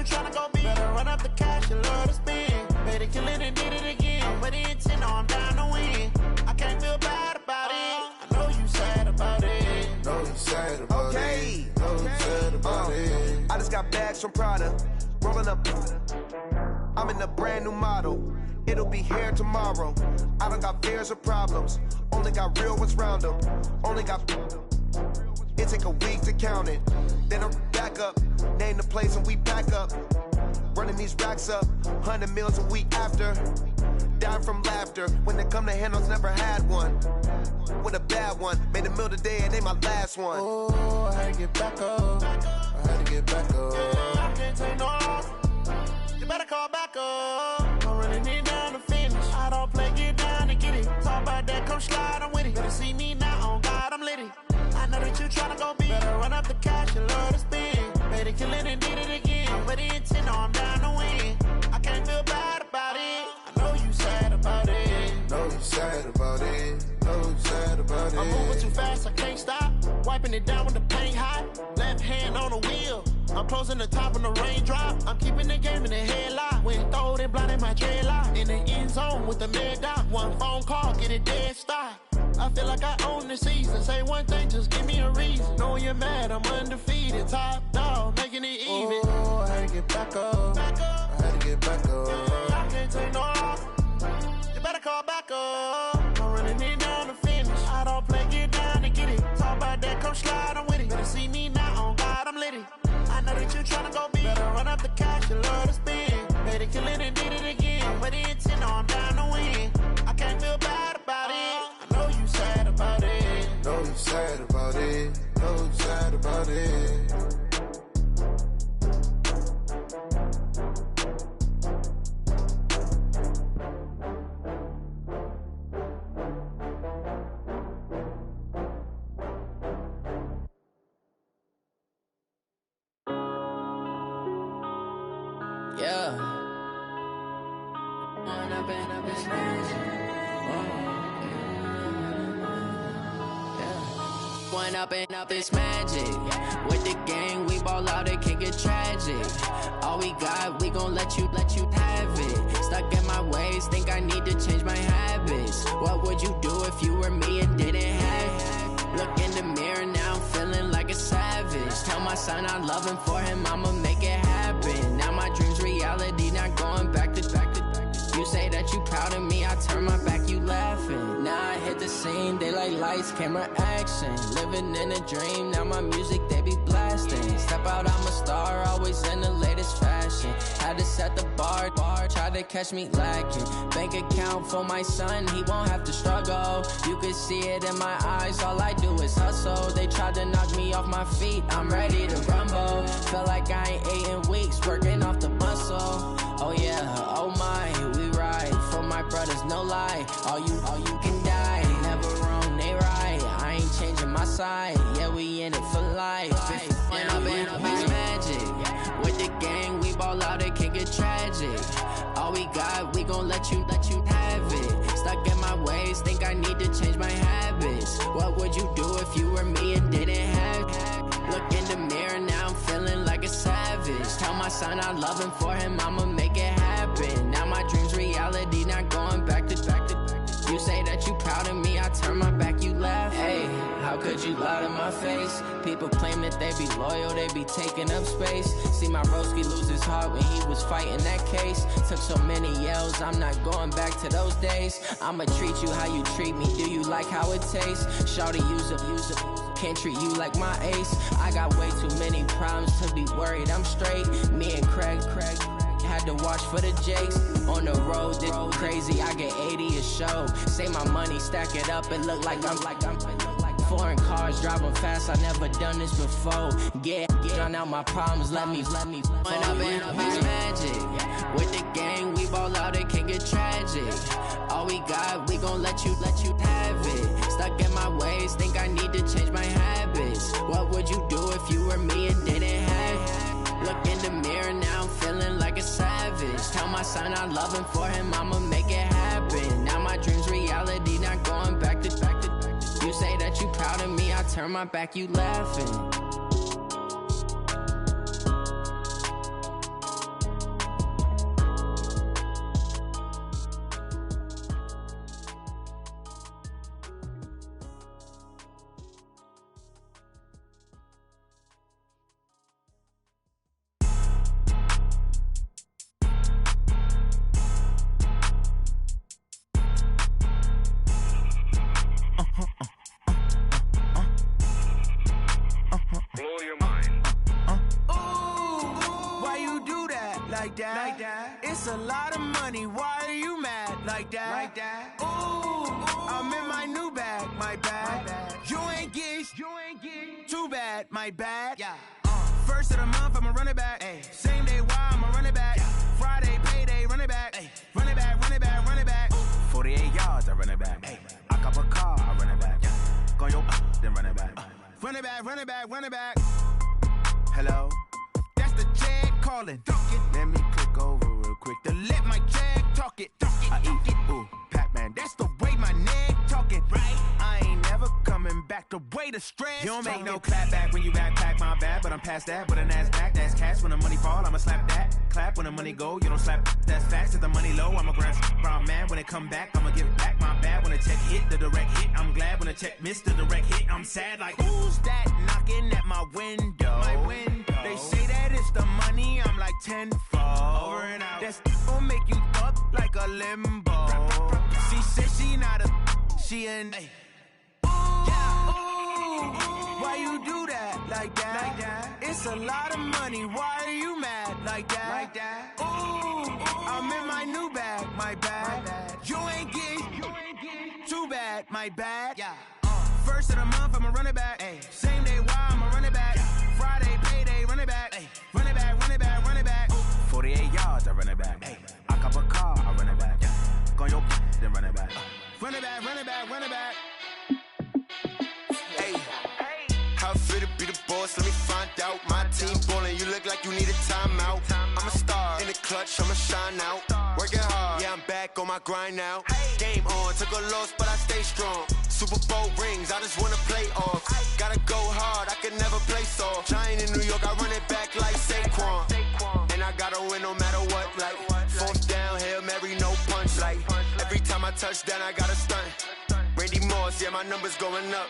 you tryna go be. Better run up the cash, you love to spend. Better kill it and did it again. With the intent, no, I'm down to win. I can't feel bad about it. I know you sad about it. Know you sad about it. Know you sad about it. I just got bags from Prada. Rolling up. I'm in a brand new model. It'll be here tomorrow. I don't got fears or problems. Only got real ones round them. Only got. It take a week to count it. Then I'm back up. Name the place and we pack up. Running these racks up. 100 meals a week after. Down from laughter. When they come to handles, never had one. With a bad one. Made a meal today and ain't my last one. Oh, I had to get back up. I had to get back up. I can't take no loss. You better call back up. I'm running it down to finish. I don't play, get down and get it. Talk about that, come slide, I'm with it. Better see me now, on God, I'm litty. I know that you tryna go be. Better run up the cash, you love to spend. Better kill it and did it again. With the intent, no, I'm down to win. I can't feel bad about it. I know you sad about it. Know you sad about it. Know you sad about it. I'm moving too fast, I can't stop. Wiping it down with the paint hot. Left hand on the wheel. I'm closing the top when the raindrop. I'm keeping the game in the headlock. When throwed and blinded my dreadlock. In the end zone with the mad dot. One phone call, get it dead stop. I feel like I own the season. Say one thing, just give me a reason. Knowing you're mad, I'm undefeated. Top dog, making it even. Oh, I had to get back up. I had to get back up. I can't take no loss. You better call back up. I'm running it down to finish. I don't play, get down and get it. Talk about that, come slide, I'm with it. Better see me now, on God, I'm litty. I know that you tryna go be. Better run up the cash, you love to spend. Better kill it and did it again. With the intent, no, I'm down to win. I can't feel bad about it. I know you sad about it. Know you sad about it. Know you sad about it. Yeah. One up and up is magic. With the gang, we ball out, it can get tragic. All we got, we gon' let you have it. Stuck in my ways, think I need to change my habits. What would you do if you were me and didn't have it? Look in the mirror now, I'm feeling like a savage. Tell my son I love him, for him I'ma make it happen. Now my dream's reality, not going back to. You say that you proud of me, I turn my back, you laughing. Now I hit the scene, they like lights, camera, action. Living in a dream, now my music, they be blasting. Step out, I'm a star, always in the latest fashion. Had to set the bar, try to catch me lacking. Bank account for my son, he won't have to struggle. You can see it in my eyes, all I do is hustle. They tried to knock me off my feet, I'm ready to rumble. Felt like I ain't ate in weeks, working off the muscle. Oh yeah, oh my, we ride for my brothers, no lie. All you can die, never wrong, they right. I ain't changing my side, yeah, we in it for life. When up and up is magic. With the gang, we ball out, it can get tragic. All we got, we gon' let you have it. Stuck in my ways, think I need to change my habits. What would you do if you were me and didn't have it? Look in the mirror, now I'm feeling like a savage. Tell my son I love him, for him I'ma make it happen. Now my dream's reality, not going back to. You say that you proud of me, I turn my back, you laugh. Hey, how could you lie to my face? People claim that they be loyal, they be taking up space. See my broski lose his heart when he was fighting that case. Took so many yells, I'm not going back to those days. I'ma treat you how you treat me, do you like how it tastes? Shawty, use up, can't treat you like my ace. I got way too many problems to be worried, I'm straight. Me and Craig had to watch for the Jakes. On the road, this crazy, I get 80 a show. Say my money, stack it up, it look like I'm foreign cars, driving fast, I never done this before. Get drown out my problems, let me When up and up is magic. With the gang, we ball out, it can get tragic. All we got, we gon' let you have it. Stuck in my ways, think I need to change my habits. What would you do if you were me and didn't have it? Look in the mirror, now I'm feeling like a savage. Tell my son I love him, for him I'ma make it happen. Now my dream's reality, not going back to. You say that you proud of me, I turn my back, you laughing. like that. It's a lot of money, why are you mad like that? Ooh, I'm in my new bag, my bad. You ain't get too bad, my bad. Yeah. First of the month, I'ma run it back. Ay. Same day, why I'ma run it back. Friday, payday, run it back. Ay. Run it back, run it back, run it back. 48 yards, I run it back. Ay. I cop a car, I run it back. Go your then run it back. Run it back, run it back, run it back. Hello, that's the jag calling. Let me click over real quick to let my jag talk it. I eat it, ooh, Pac-Man. That's the way my neck talking. Right, I ain't never coming back. The way the stress. You don't make no clap back when you backpack, my bad. But I'm past that. With a NASDAQ, that's cash. When the money fall, I'ma slap that. Clap when the money go, you don't slap. That's facts. If the money low, I'ma grab brown man. When it come back, I'ma give back my bad. When the check hit, the direct hit. I'm glad when the check missed the direct hit. I'm sad like who's that knocking at my window? My window. They say that it's the money. I'm like tenfold. Over and out. That's gon' make you up like a limbo. She said she not a, she an. Ay. Why you do that like that? It's a lot of money. Why are you mad like that? Ooh, I'm in my new bag, my bad. You ain't get too bad, my bad. Yeah. First of the month, I'ma run it back. Ay. Same day, why I'ma run it back. Friday, payday, run it back. Ay. Run it back, run it back, run it back. 48 yards, I run it back. Ay. I cop a car, I run it back. Go your then run it back. Run it back, run it back, run it back. How fit to be the boss, let me find out. My team ballin', you look like you need a timeout. I'm a star, in the clutch, I'ma shine out. Working hard, yeah, I'm back on my grind now. Game on, took a loss, but I stay strong. Super Bowl rings, I just wanna play off. Gotta go hard, I can never play soft. Giant in New York, I run it back like Saquon. And I gotta win no matter what, like fourth down, Hail Mary, no punch. Like every time I touch down, I gotta stunt. Randy Moss, yeah, my numbers going up.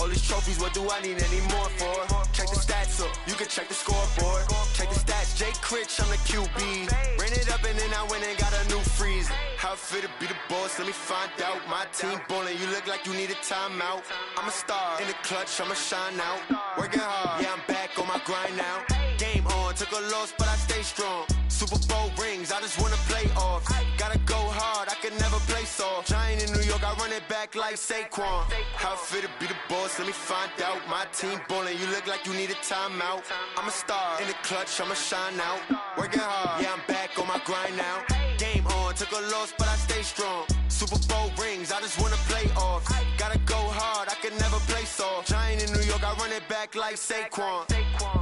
All these trophies, what do I need any more for? Check the stats up, you can check the scoreboard. Check the stats, Jay Critch, I'm the QB. Ran it up and then I went and got a new freeze. How fit to be the boss, let me find out. My team ballin', you look like you need a timeout. I'm a star, in the clutch, I'ma shine out. Working hard, yeah, I'm back on my grind now. Game on, took a loss, but I stay strong. Super Bowl rings, I just wanna play off. Gotta go hard, I can never play soft. Giant in New York, I run it back like Saquon. How fit to be the boss, let me find out. My team ballin', you look like you need a timeout. I'm a star, in the clutch, I'ma shine out. Working hard, yeah, I'm back on my grind now. Game on, took a loss, but I stay strong. Super Bowl rings, I just wanna play off. Gotta go hard, I can never play soft. Giant in New York, I run it back like Saquon.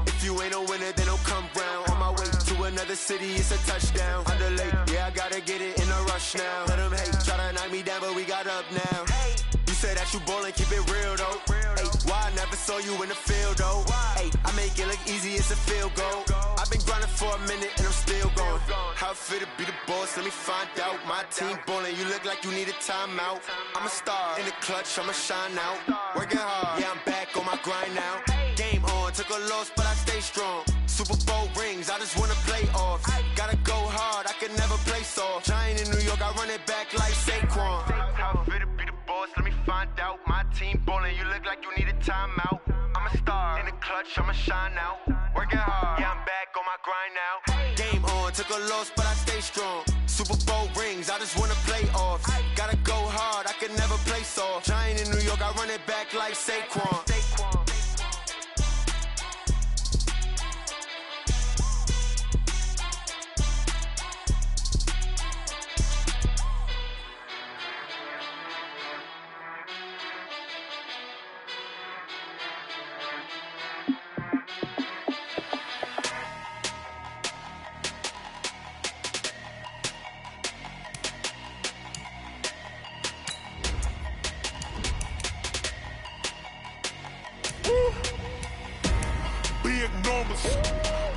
If you ain't a winner, then don't come round. On my way to another city, it's a touchdown. Underlay, yeah, I gotta get it in a rush now. Let them hate, try to knock me down, but we got up now. You say that you ballin', keep it real though. Hey, why I never saw you in the field though? Hey, I make it look easy, it's a field goal. I've been grinding for a minute and I'm still going. How fit to be the boss, let me find out. My team ballin', you look like you need a timeout. I'm a star, in the clutch, I'ma shine out. Working hard, yeah, I'm back on my grind now. Game on, took a loss, but I stay strong. Super Bowl rings, I just wanna play off. Gotta go hard, I can never play soft. Giant in New York, I run it back like Saquon. How fit to be the boss, let me find out. My team ballin', you look like you need a timeout. I'm a star, in the clutch, I'ma shine out. Working hard, yeah, I'm back on my grind now. Game on, took a loss, but I stay strong. Super Bowl rings, I just wanna play off. Gotta go hard, I can never play soft. Giant in New York, I run it back like Saquon.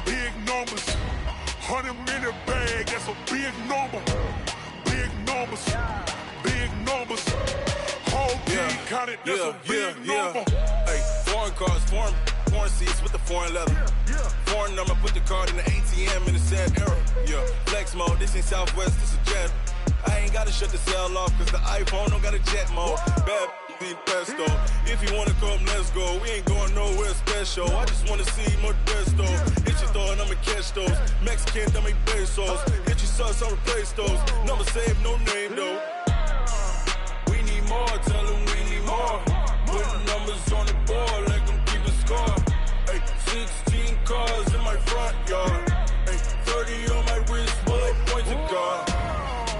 Big numbers, 100 minute bag, that's a big number. Big numbers, big numbers. Whole team counted, that's a big number. Hey, foreign cars, foreign seats with the foreign leather. Foreign number, put the card in the ATM in the sad era. Yeah, flex mode, this ain't Southwest, this a jet. I ain't gotta shut the cell off, cause the iPhone don't got a jet mode. Bad in pesto. If you wanna come, let's go. We ain't going nowhere special. I just wanna see Modesto. It's your store and I'ma catch those. Mexican, that make pesos. Hit your sus, I'll replace those. Number saved, no name though. We need more, tell them we need more. Putting numbers on the board like I'm keeping score. Ay, 16 cars in my front yard. Ay, 30 on my wrist, bullet points of God.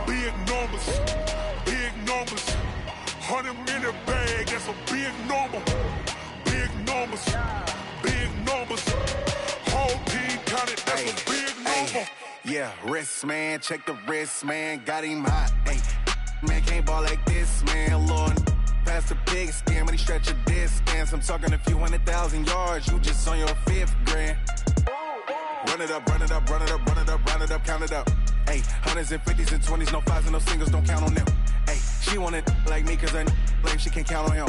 Big numbers, big numbers. 100 minute bag, that's a big number. Big numbers, big numbers. Whole team counted, that's a big number. Yeah, wrist man, check the wrist man, got him hot. Ay, man can't ball like this, man. Lord, past the pig skin, but he stretch a distance. I'm talking a few 100,000 yards, you just on your 5th grand. Run it up, run it up, run it up, run it up, run it up, count it up. Ay, 100s and 50s and 20s, no 5s and no singles, don't count on them. Ay, she want it like me, cause her like she can't count on him.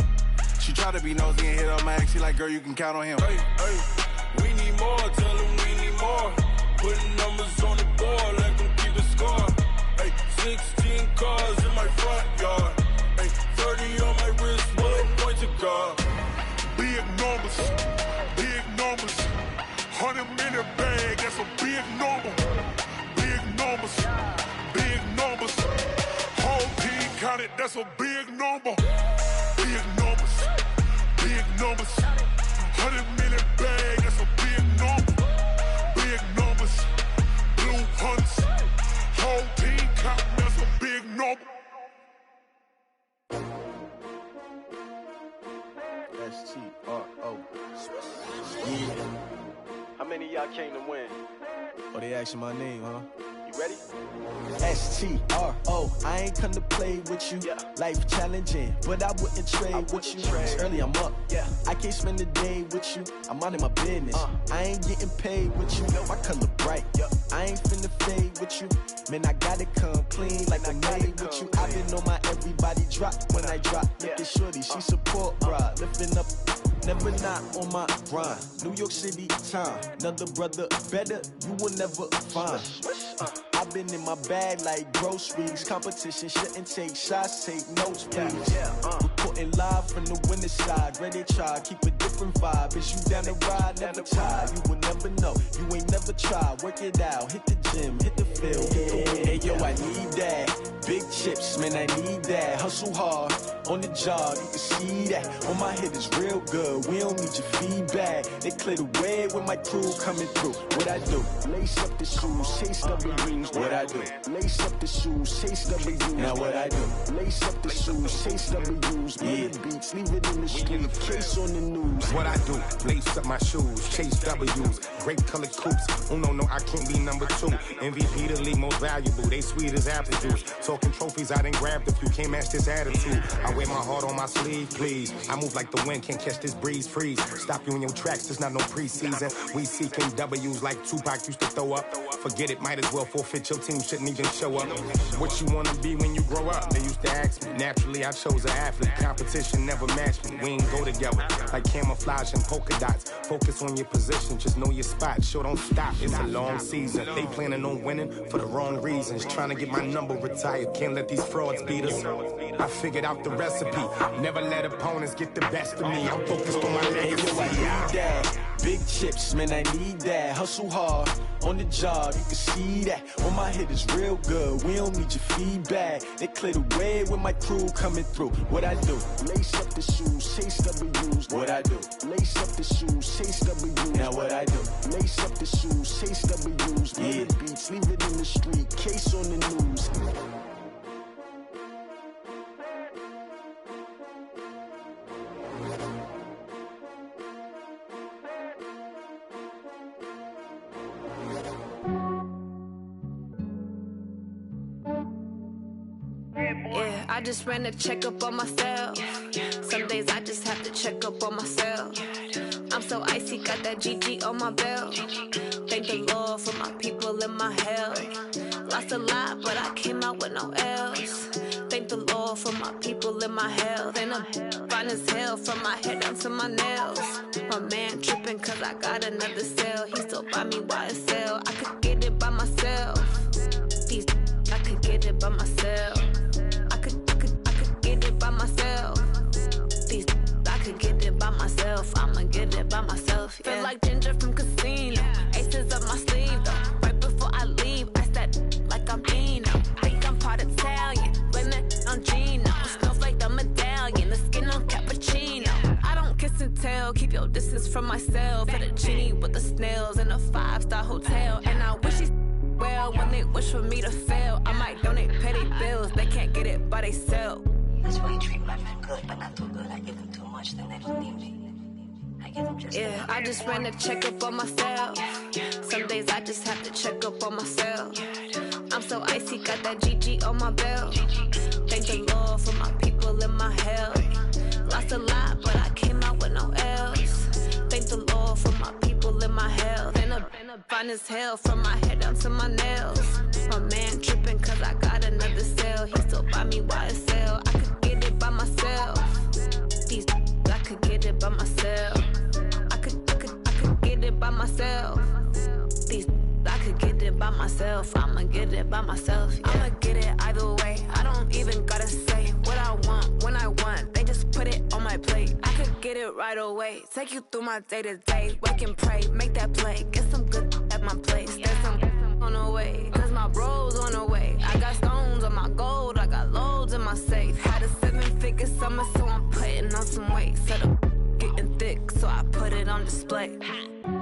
She try to be nosy and hit on my ex, she like, girl, you can count on him. Hey, hey, we need more, tell them we need more. Putting numbers on the board like I'm keeping score. Hey, 16 cars in my front yard. Hey, 30 on my wrist, bullet points of God. Big numbers, big numbers. 100 minute bag, that's a big number. Big numbers, big numbers. Whole team counted, that's a big number. Big numbers, big numbers. 100 minute bag, that's a big number. Big numbers, blue hunts. Whole team counting, that's a big number. S-T-R-O. How many of y'all came to win? Oh, they asking my name, huh? You ready? S-T-R-O. I ain't come to play with you. Yeah. Life challenging, but I wouldn't trade with you. It's early, I'm up. Yeah. I can't spend the day with you. I'm minding my business. I ain't getting paid with you. My color bright. Yeah. I ain't finna fade with you. Man, I gotta come clean like I'm made with you. I've been on my everybody drop when I drop. Look at shorty, she support, bruh. Lifting up. Never not on my grind. New York City time. Another brother better, you will never find. I've been in my bag like groceries. Competition shouldn't take shots, take notes, please. Reporting live from the winning side. Ready to try, keep a different vibe. Is you down the ride, never tired. You will never know, you ain't never tried. Work it out, hit the gym, hit the field. Hey yo, I need that. Big chips, man, I need that. Hustle hard, on the job, you can see that. On my head is real good, we don't need your feedback. They clear the way with my crew coming through. What I do? Lace up the shoes, chase W's. What I do? Lace up the shoes, chase W's. Now what I do? Lace up the shoes, chase W's. Yeah. Beats, leave it in the street, case on the news. What I do? Lace up my shoes, chase W's. Great colored coops. Oh no, I can't be number 2. MVP the league most valuable. They sweet as apple juice. Talking trophies, I didn't grab the few. Can't match this attitude. I wear my heart on my sleeve, please. I move like the wind, can't catch this breeze, freeze. Stop you in your tracks, there's not no preseason. We seeking W's like Tupac used to throw up. Forget it, might as well forfeit. Your team shouldn't even show up. What you wanna be when you grow up? They used to ask me. Naturally, I chose an athlete. Competition never matched me. We ain't go together like camouflage and polka dots. Focus on your position, just know your spot. Sure, don't stop. It's a long season. They planning on winning for the wrong reasons. Trying to get my number retired. Can't let these frauds beat us. I figured out the recipe. Never let opponents get the best of me. I'm focused on my legacy. Hey, yo, I need that. Big chips, man, I need that. Hustle hard, on the job, you can see that. On my head is real good, we don't need your feedback. They clear the way with my crew coming through. What I do? Lace up the shoes, chase W's. What I do? Lace up the shoes, chase W's. Now what I do? Lace up the shoes, chase W's. Yeah. Beats, leave it in the street, case on the news. Yeah, I just ran a checkup on myself. Some days I just have to check up on myself. I'm so icy, got that GG on my belt. Thank the Lord for my people and my health. Lost a lot, but I came out with no L's. Thank the Lord for my people and my health. And I'm fine as hell from my head down to my nails. My man tripping cause I got another cell. He still buy me YSL. I could get it by myself. These I could get it by myself. I could get it by myself. These I could get it by myself. I'ma get it by myself. Yeah. Feel like Ginger from Casino. Aces up distance from myself. For the genie with the snails in a 5-star hotel. And I wish he well when they wish for me to fail. I might donate petty bills, they can't get it by themselves. That's why you treat my men good, but not too good. I give them too much, then they don't need me. I give them just yeah, I just ran a checkup on myself. Some days I just have to check up on myself. I'm so icy, got that GG on my belt. Thank the Lord for my people in my health. Lost a lot, but I came out with no else. Thank the Lord for my people in my health. And I'm fine as hell from my head down to my nails. My man tripping cause I got another cell. He still buy me YSL. I could get it by myself. These I could get it by myself. I could get it by myself. These I could get it by myself. I'ma get it by myself. Yeah. I'ma get it either way. I don't even gotta say what I want when I want. They just put it on my plate. I could get it right away. Take you through my day to day. Wake and pray, make that play. Get some good at my place. There's some on the way. Cause my bros on the way. I got stones on my gold. I got loads in my safe. Had a 7-figure summer, so I'm putting on some weight. Set up getting thick, so I put it on display.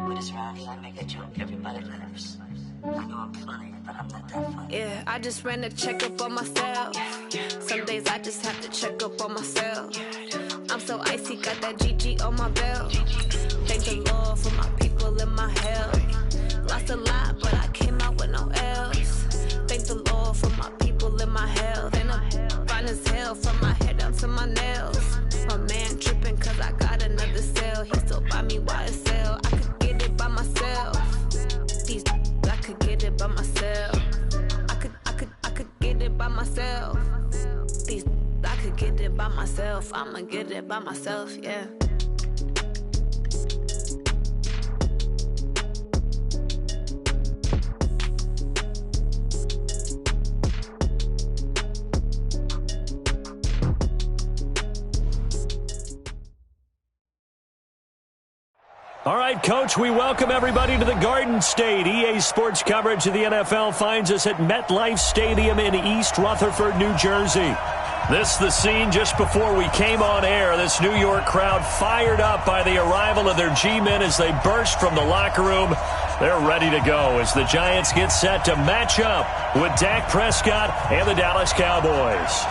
With this round, I make a joke, everybody laughs. I know I'm funny, but I'm not that funny. Yeah, I just ran a checkup on myself. Some days I just have to check up on myself. I'm so icy, got that GG on my belt. Thank the Lord for my people in my health. Lost a lot, but I came out with no else. Thank the Lord for my people in my health. And I'm fine as hell from my head down to my nails. My man tripping cause I got another cell. He still buy me YSL. I could get it by myself. These I could get it by myself. I could get it by myself. These I could get it by myself. I'ma get it by myself, yeah. All right, Coach, we welcome everybody to the Garden State. EA Sports coverage of the NFL finds us at MetLife Stadium in East Rutherford, New Jersey. This the scene just before we came on air. This New York crowd fired up by the arrival of their G-men as they burst from the locker room. They're ready to go as the Giants get set to match up with Dak Prescott and the Dallas Cowboys.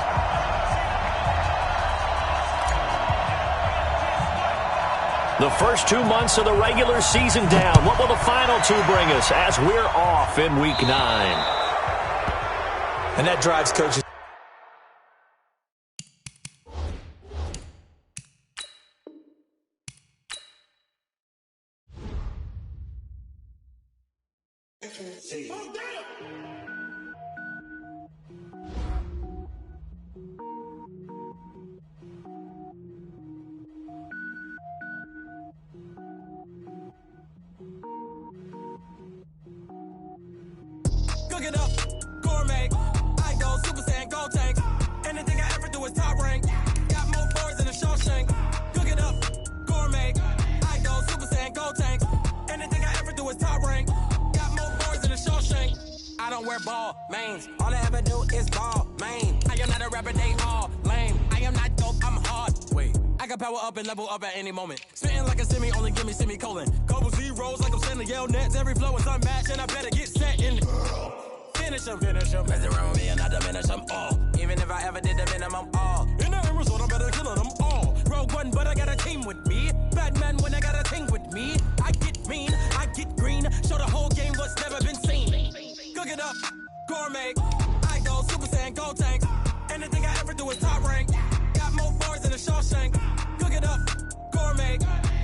The first 2 months of the regular season down. What will the final 2 bring us as we're off in Week 9? And that drives coaches. Cook it up, gourmet. I go Super Saiyan, go tank. Anything I ever do is top rank. Got more boards than a Shawshank. Cook it up, gourmet. I go Super Saiyan, go tank. Anything I ever do is top rank. Got more boards than a Shawshank. I don't wear ball mains. All I ever do is ball main. I am not a rapper, they all lame. I am not dope, I'm hard. Wait, I can power up and level up at any moment. Spitting like a semi, only give me semicolon. Couple zeros like I'm sending yell nets. Every flow is unmatched and I better get set in. Finish them. Mess around with me and I diminish them all. Even if I ever did the minimum all. In the result, I'm better killing them all. Rogue one, but I got a team with me. Batman when I got a team with me. I get mean, I get green. Show the whole game what's never been seen. Cook it up, gourmet. I go Super Saiyan, go tank. Anything I ever do is top rank. Got more boards than a Shawshank. Cook it up, gourmet.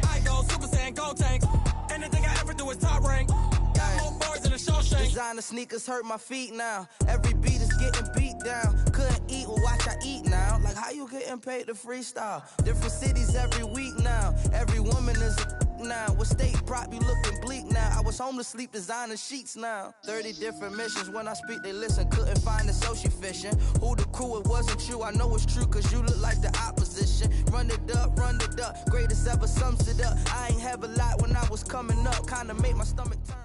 I go Super Saiyan, go tank. Anything I ever do is top rank. Got more boards than a Shawshank. Designer sneakers hurt my feet now. Every beat is getting beat down. Couldn't eat, well watch I eat now. Like how you getting paid to freestyle? Different cities every week now. Every woman is a now. What state prop you looking bleak now? I was home to sleep designer sheets now. 30 different missions. When I speak they listen. Couldn't find the social fishing. Who the crew? It wasn't you. I know it's true cause you look like the opposition. Run it up. Greatest ever sums it up. I ain't have a lot when I was coming up. Kinda made my stomach turn.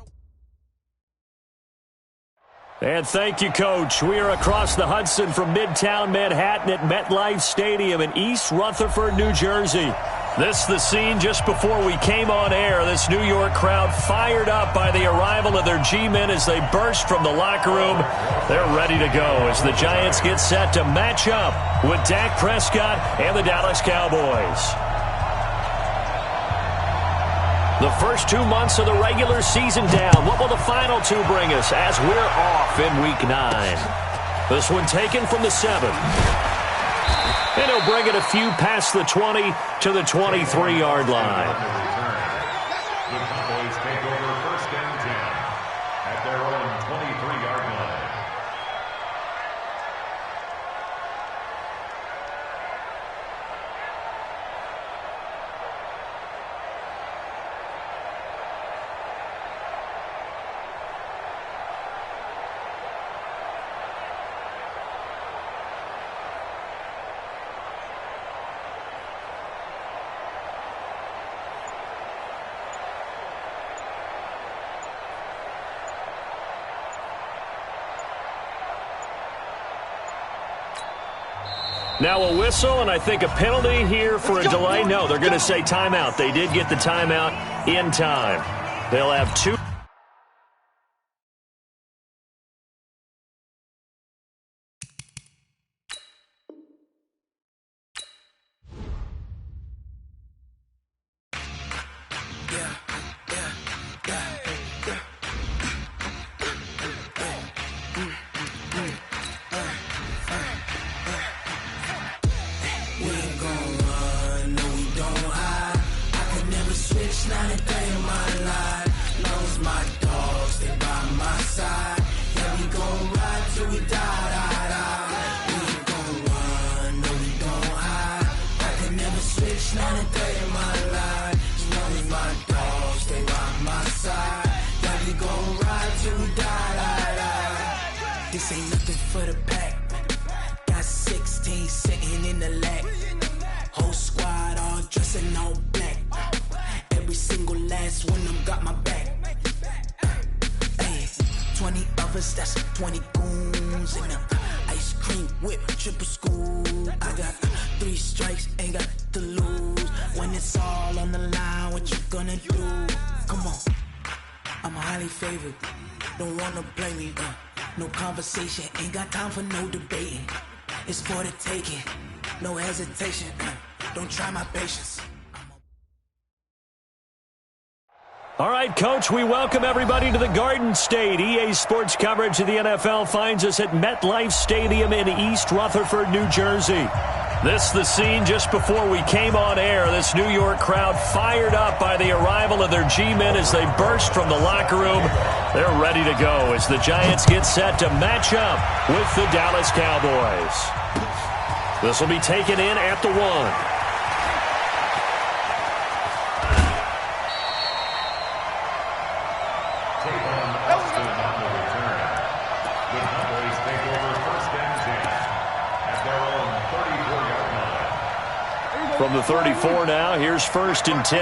And thank you, Coach. We are across the Hudson from Midtown Manhattan at MetLife Stadium in East Rutherford, New Jersey. This the scene just before we came on air. This New York crowd fired up by the arrival of their G-men as they burst from the locker room. They're ready to go as the Giants get set to match up with Dak Prescott and the Dallas Cowboys. The first 2 months of the regular season down. What will the final two bring us as we're off in Week 9? This one taken from the 7. And he'll bring it a few past the 20 to the 23-yard line. The Cowboys take over 1st and 10 at their own 23-yard line. Now a whistle, and I think a penalty here for a delay. No, they're going to say timeout. They did get the timeout in time. They'll have 2. This ain't nothing for the pack. Got 16 sitting in the lap. Whole squad all dressing all black. Every single last one of them got my back. Hey, 20 of us, that's 20 goons in the ice cream whip, triple school. I got 3 strikes, ain't got to lose. When it's all on the line, what you gonna do? Come on, I'm highly favored. Don't wanna blame me, no conversation, ain't got time for no debating. It's for the taking, no hesitation. Don't try my patience. All right, Coach, we welcome everybody to the Garden State. EA Sports coverage of the NFL finds us at MetLife Stadium in East Rutherford, New Jersey. This the scene just before we came on air. This New York crowd fired up by the arrival of their G-men as they burst from the locker room. They're ready to go as the Giants get set to match up with the Dallas Cowboys. This will be taken in at the 1. From the 34 now, here's 1st and 10.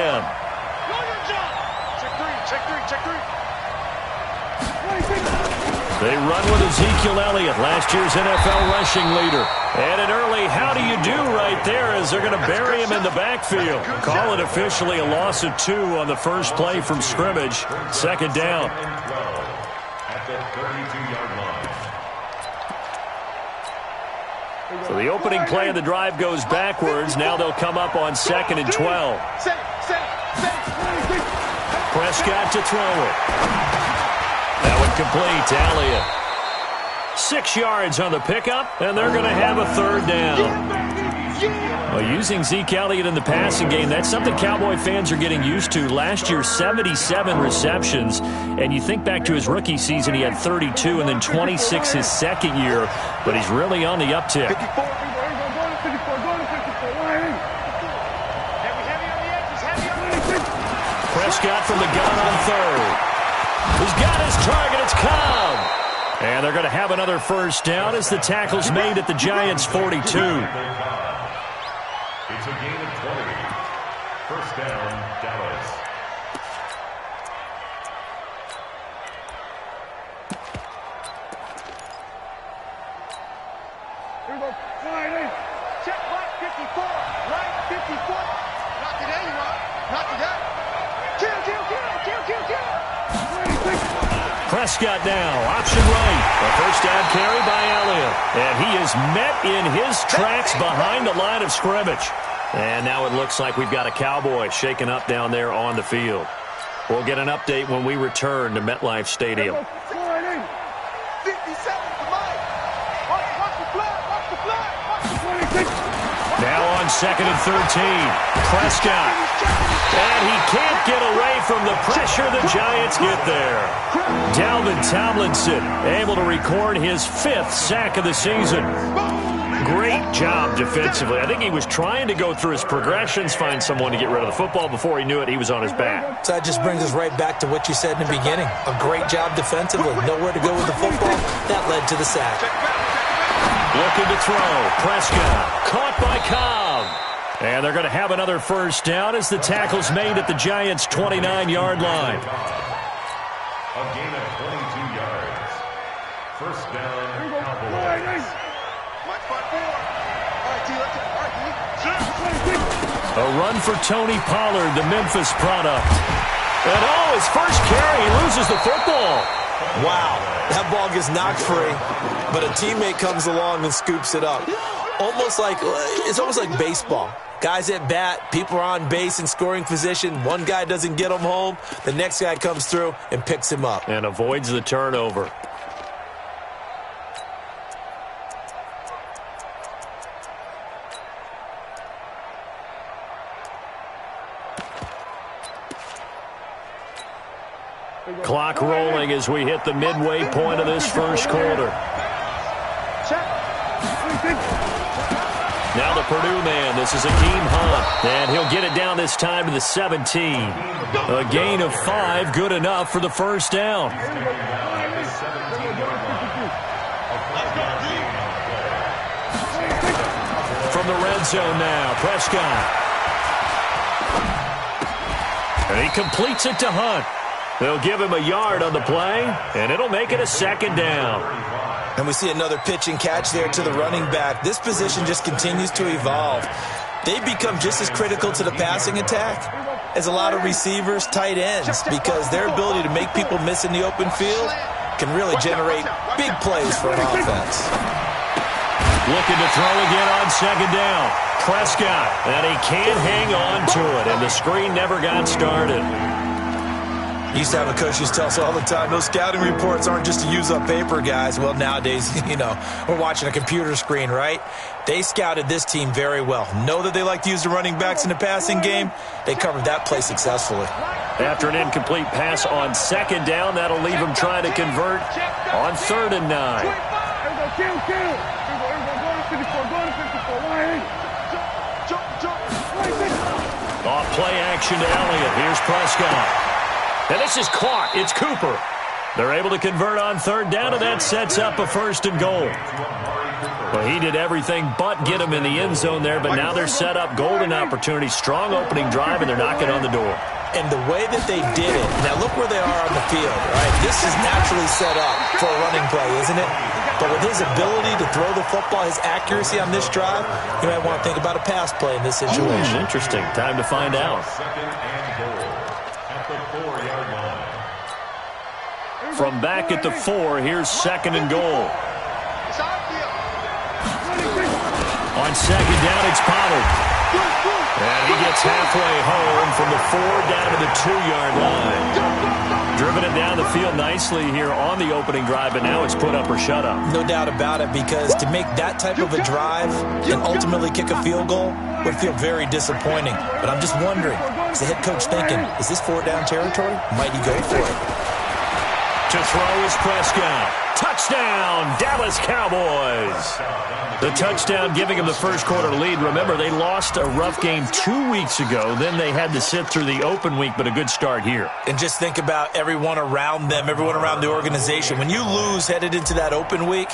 They run with Ezekiel Elliott, last year's NFL rushing leader. And an early how do you do right there as they're going to bury him in the backfield. Call it officially a loss of 2 on the first play from scrimmage. 2nd down. At the 32-yard line. So the opening play of the drive goes backwards. Now they'll come up on 2nd and 12. Prescott to throw it. That one complete to Elliott. 6 yards on the pickup, and they're going to have a 3rd down. Well, using Zeke Elliott in the passing game, that's something Cowboy fans are getting used to. Last year, 77 receptions, and you think back to his rookie season, he had 32 and then 26 his second year, but he's really on the uptick. Prescott from the gun on 3rd. He's got his target. It's Cobb. And they're going to have another 1st down as the tackle's made at the Giants' 42. It's a gain of 20. 1st down, Dallas. Here we go. Check right 54. Right 54. Knock it Prescott now, option right. A first down carry by Elliott. And he is met in his tracks behind the line of scrimmage. And now it looks like we've got a Cowboy shaken up down there on the field. We'll get an update when we return to MetLife Stadium. Now on 2nd and 13. Prescott. And he can't get away from the pressure. The Giants get there. Dalvin Tomlinson able to record his 5th sack of the season. Great job defensively. I think he was trying to go through his progressions, find someone to get rid of the football. Before he knew it, he was on his back. So that just brings us right back to what you said in the beginning. A great job defensively. Nowhere to go with the football. That led to the sack. Looking to throw. Prescott caught by Cobb. And they're going to have another first down as the tackle's made at the Giants' 29-yard line. A gain of 22 yards. First down, Cowboys. A run for Tony Pollard, the Memphis product. And his first carry, he loses the football. Wow, that ball gets knocked free, but a teammate comes along and scoops it up. It's almost like baseball. Guys at bat, people are on base in scoring position. One guy doesn't get him home. The next guy comes through and picks him up. And avoids the turnover. Clock rolling as we hit the midway point of this first quarter. Now the Purdue man. This is Akeem Hunt. And he'll get it down this time to the 17. A gain of 5, good enough for the first down. From the red zone now, Prescott. And he completes it to Hunt. They'll give him a yard on the play, and it'll make it a second down. And we see another pitch and catch there to the running back. This position just continues to evolve. They become just as critical to the passing attack as a lot of receivers, tight ends, because their ability to make people miss in the open field can really generate big plays for an offense. Looking to throw again on second down. Prescott, and he can't hang on to it, and the screen never got started. Used to have a coach used to tell us all the time, those scouting reports aren't just to use up paper, guys. Well, nowadays, we're watching a computer screen, right? They scouted this team very well. Know that they like to use the running backs in the passing game. They covered that play successfully. After an incomplete pass on second down, that'll leave them trying to convert on 3rd and 9. Off play action to Elliott. Here's Prescott. And this is caught. It's Cooper. They're able to convert on 3rd down, and that sets up a 1st and goal. Well, he did everything but get him in the end zone there, but now they're set up. Golden opportunity, strong opening drive, and they're knocking on the door. And the way that they did it, now look where they are on the field, right? This is naturally set up for a running play, isn't it? But with his ability to throw the football, his accuracy on this drive, you might want to think about a pass play in this situation. Interesting. Time to find out. From back at the 4, here's 2nd and goal. On second down, it's Pollard. And he gets halfway home from the 4 down to the 2-yard line. Driven it down the field nicely here on the opening drive, and now it's put up or shut up. No doubt about it, because to make that type of a drive and ultimately kick a field goal would feel very disappointing. But I'm just wondering, is the head coach thinking, is this 4-down territory? Might he go for it? To throw is Prescott. Touchdown, Dallas Cowboys. The touchdown giving them the first quarter lead. Remember, they lost a rough game 2 weeks ago. Then they had to sit through the open week, but a good start here. And just think about everyone around them, everyone around the organization. When you lose headed into that open week,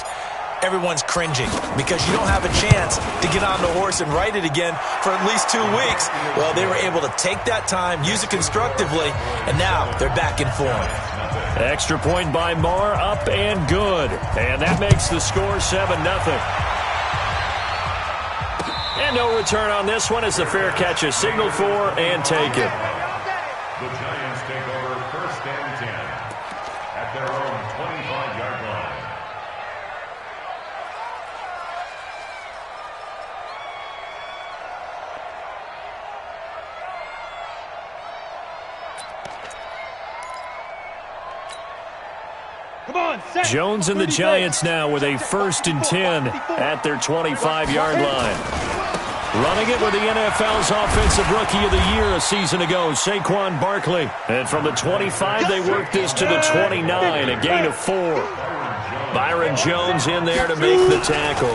everyone's cringing because you don't have a chance to get on the horse and ride it again for at least 2 weeks. Well, they were able to take that time, use it constructively, and now they're back in form. Extra point by Marr, up and good. And that makes the score 7-0. And no return on this one as the fair catch is signaled for and taken. The Giants take over 1st and 10. at their own 25-yard line. Jones and the Giants now with a 1st and 10 at their 25-yard line. Running it with the NFL's Offensive Rookie of the Year a season ago, Saquon Barkley. And from the 25, they work this to the 29, a gain of 4. Byron Jones in there to make the tackle.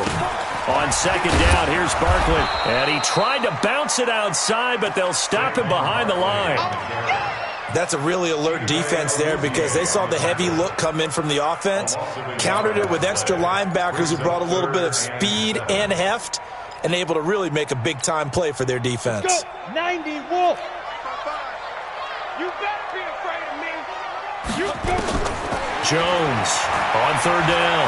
On 2nd down, here's Barkley. And he tried to bounce it outside, but they'll stop him behind the line. That's a really alert defense there because they saw the heavy look come in from the offense, countered it with extra linebackers who brought a little bit of speed and heft, and able to really make a big-time play for their defense. Go, 90 Wolf. You better be afraid of me. Jones on 3rd down.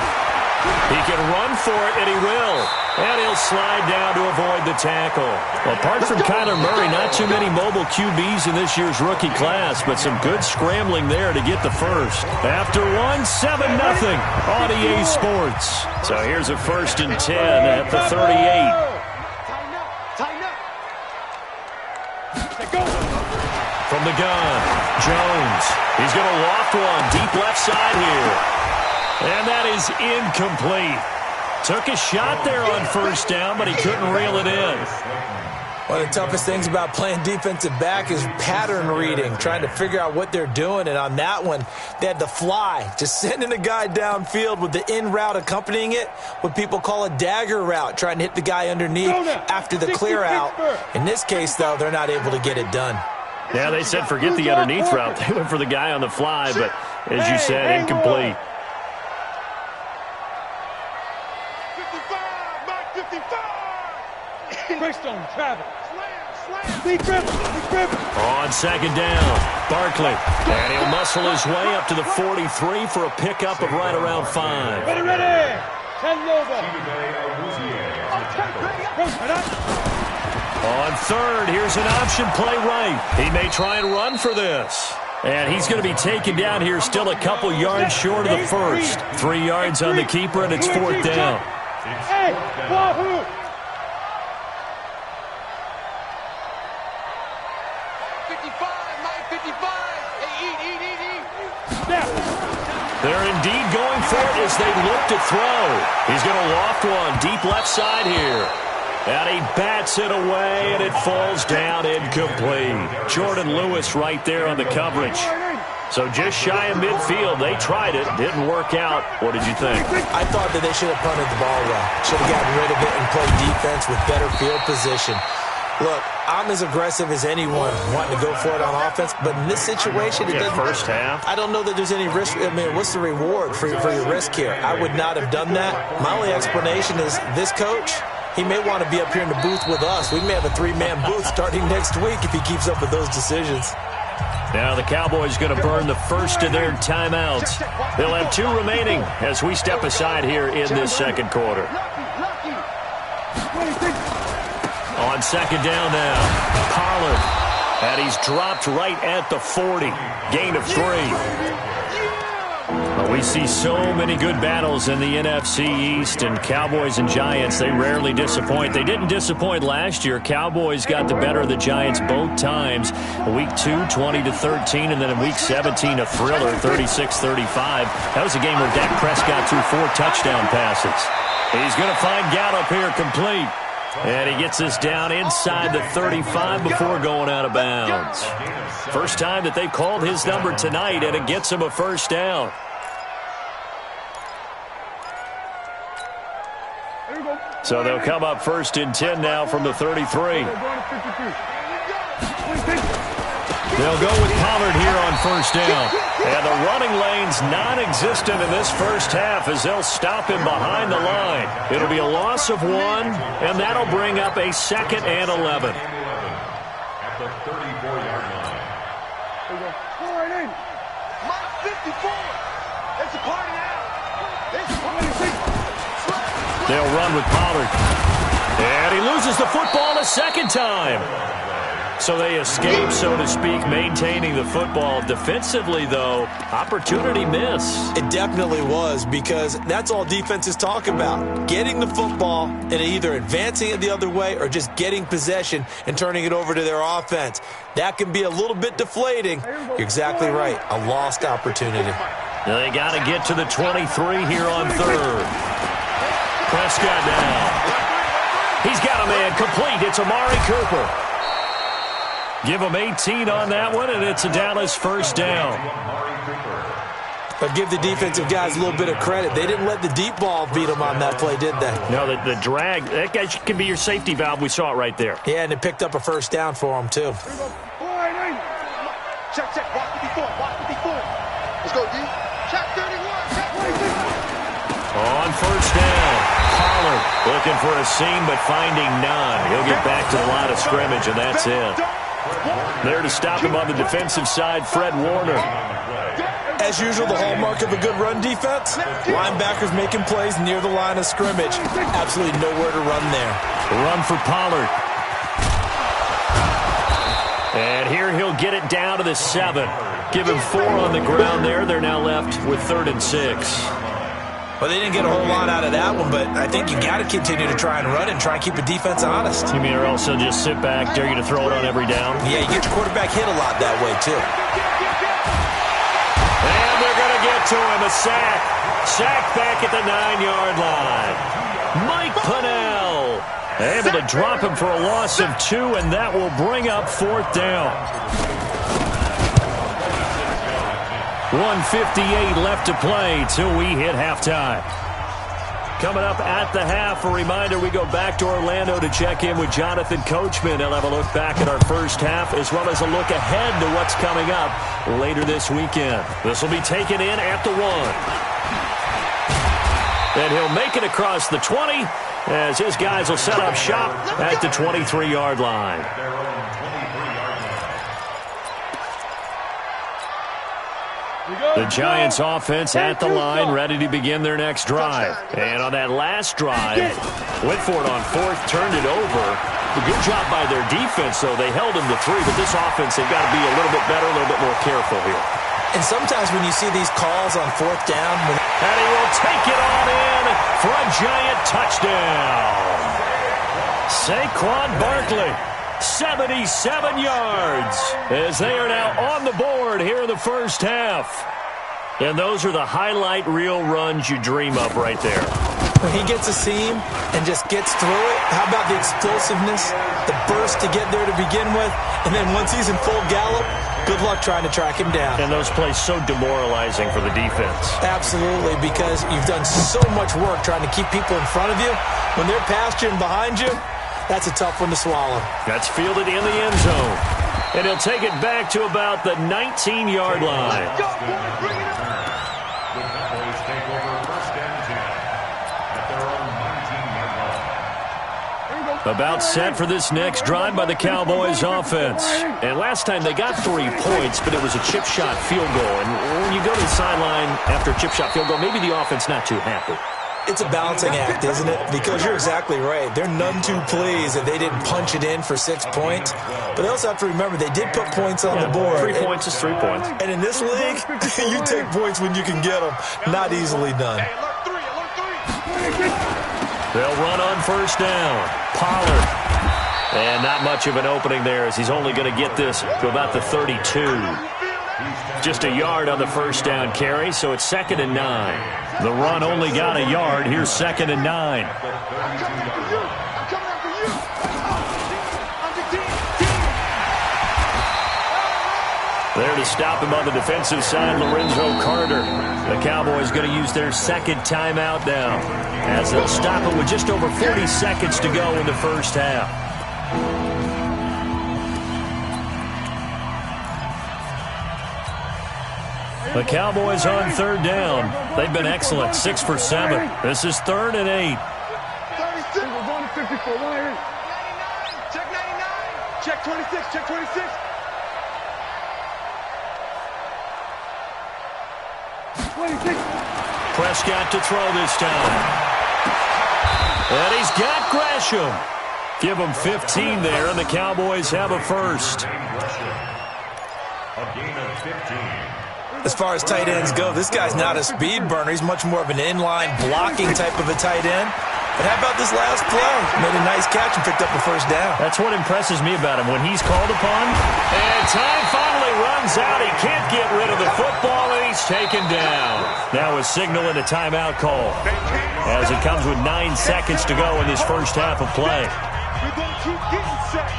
He can run for it, and he will. And he'll slide down to avoid the tackle. Apart from Kyler Murray, not too many mobile QBs in this year's rookie class, but some good scrambling there to get the first. After 7-0 on EA Sports. So here's a 1st and 10 at the 38. From the gun, Jones. He's going to loft one deep left side here. And that is incomplete. Took a shot there on 1st down, but he couldn't reel it in. One of the toughest things about playing defensive back is pattern reading, trying to figure out what they're doing. And on that one, they had the fly, just sending a guy downfield with the in route accompanying it, what people call a dagger route, trying to hit the guy underneath after the clear out. In this case, though, they're not able to get it done. Yeah, they said forget the underneath route. They went for the guy on the fly, but as you said, incomplete. 55. Greystone, Travis. On 2nd down, Barkley. And he'll muscle his way up to the 43 for a pickup of right around 5. Ready. 10 over. On 3rd, here's an option play right. He may try and run for this. And he's going to be taken down here still a couple yards short of the first. 3 yards on the keeper, and it's 4th down. Hey, Wahoo! 55, Mike, 55. Hey, eat. They're indeed going for it as they look to throw. He's going to loft one deep left side here. And he bats it away, and it falls down incomplete. Jordan Lewis right there on the coverage. So just shy of midfield. They tried it. Didn't work out. What did you think? I thought that they should have punted the ball well. Should have gotten rid of it and played defense with better field position. Look, I'm as aggressive as anyone wanting to go for it on offense, but in this situation, it doesn't. First half. I don't know that there's any risk. I mean, what's the reward for your risk here? I would not have done that. My only explanation is this coach, he may want to be up here in the booth with us. We may have a 3-man booth starting next week if he keeps up with those decisions. Now the Cowboys going to burn the first of their timeouts. They'll have 2 remaining as we step aside here in this 2nd quarter. On 2nd down now, Pollard. And he's dropped right at the 40. Gain of 3. We see so many good battles in the NFC East, and Cowboys and Giants, they rarely disappoint. They didn't disappoint last year. Cowboys got the better of the Giants both times. Week 2, 20-13, and then in Week 17, a thriller, 36-35. That was a game where Dak Prescott threw 4 touchdown passes. He's going to find Gallup here complete. And he gets us down inside the 35 before going out of bounds. First time that they've called his number tonight, and it gets him a first down. So they'll come up 1st and 10 now from the 33. They'll go with Pollard here on 1st down. And the running lane's non-existent in this first half as they'll stop him behind the line. It'll be a loss of 1, and that'll bring up a 2nd and 11. At the 34-yard line. Mike 54. It's a party now. They'll run with Pollard. And he loses the football a 2nd time. So they escape, so to speak, maintaining the football. Defensively, though, opportunity miss. It definitely was, because that's all defenses talk about. Getting the football and either advancing it the other way or just getting possession and turning it over to their offense. That can be a little bit deflating. You're exactly right. A lost opportunity. They got to get to the 23 here on third. Prescott now. He's got a man complete. It's Amari Cooper. Give him 18 on that one, and it's a Dallas first down. But give the defensive guys a little bit of credit. They didn't let the deep ball beat them on that play, did they? No, the drag, that guy can be your safety valve. We saw it right there. Yeah, and it picked up a first down for them, too. Check, watch 54, watch 54. Let's go, D. Check 31, check 26. On first down, Pollard looking for a seam, but finding none. He'll get back to the line of scrimmage, and that's it. There to stop him on the defensive side, Fred Warner. As usual, the hallmark of a good run defense, linebackers making plays near the line of scrimmage. Absolutely nowhere to run there. Run for Pollard. And here he'll get it down to the 7. Give him 4 on the ground there. They're now left with 3rd and 6. Well, they didn't get a whole lot out of that one, but I think you got to continue to try and run and try and keep the defense honest. You mean or else they'll just sit back, dare you to throw it on every down? Yeah, you get your quarterback hit a lot that way, too. And they're going to get to him, a sack. Sack back at the 9-yard line. Mike Pennell able to drop him for a loss of 2, and that will bring up 4th down. 1:58 left to play till we hit halftime. Coming up at the half, a reminder, we go back to Orlando to check in with Jonathan Coachman. He'll have a look back at our first half as well as a look ahead to what's coming up later this weekend. This will be taken in at the 1. And he'll make it across the 20 as his guys will set up shop at the 23-yard line. The Giants offense at the line, ready to begin their next drive. And on that last drive, went for it on 4th, turned it over. A good job by their defense, though. They held them to 3, but this offense, they've got to be a little bit better, a little bit more careful here. And sometimes when you see these calls on 4th down. And he will take it on in for a Giant touchdown. Saquon Barkley. 77 yards as they are now on the board here in the first half. And those are the highlight reel runs you dream of right there. When he gets a seam and just gets through it, how about the explosiveness, the burst to get there to begin with, and then once he's in full gallop, good luck trying to track him down. And those plays so demoralizing for the defense. Absolutely, because you've done so much work trying to keep people in front of you. When they're past you and behind you, that's a tough one to swallow. That's fielded in the end zone. And he'll take it back to about the 19-yard line. The Cowboys take over 1st and 10 at their own 19-yard line. About set for this next drive by the Cowboys offense. And last time they got 3 points, but it was a chip shot field goal. And when you go to the sideline after a chip shot field goal, maybe the offense not too happy. It's a balancing act, isn't it? Because you're exactly right. They're none too pleased that they didn't punch it in for 6 points. But they also have to remember they did put points on the board. 3 points is 3 points. And in this league, you take points when you can get them. Not easily done. They'll run on first down. Pollard. And not much of an opening there as he's only going to get this to about the 32. Just a yard on the first down carry, so it's 2nd and 9. The run only got a yard. Here's 2nd and 9. There to stop him on the defensive side, Lorenzo Carter. The Cowboys going to use their 2nd timeout now as they'll stop him with just over 40 seconds to go in the first half. The Cowboys on 3rd down. They've been excellent, 6 for 7. This is 3rd and 8. 36. We're going to 54. Check 99. Check 26. Check 26. 26. Prescott to throw this time. And he's got Gresham. Give them 15 there, and the Cowboys have a first. A gain of 15. As far as tight ends go, this guy's not a speed burner. He's much more of an inline blocking type of a tight end. But how about this last play? Made a nice catch and picked up a first down. That's what impresses me about him. When he's called upon, and time finally runs out. He can't get rid of the football, and he's taken down. Now a signal and a timeout call, as it comes with 9 seconds to go in this first half of play. We're going to keep getting set.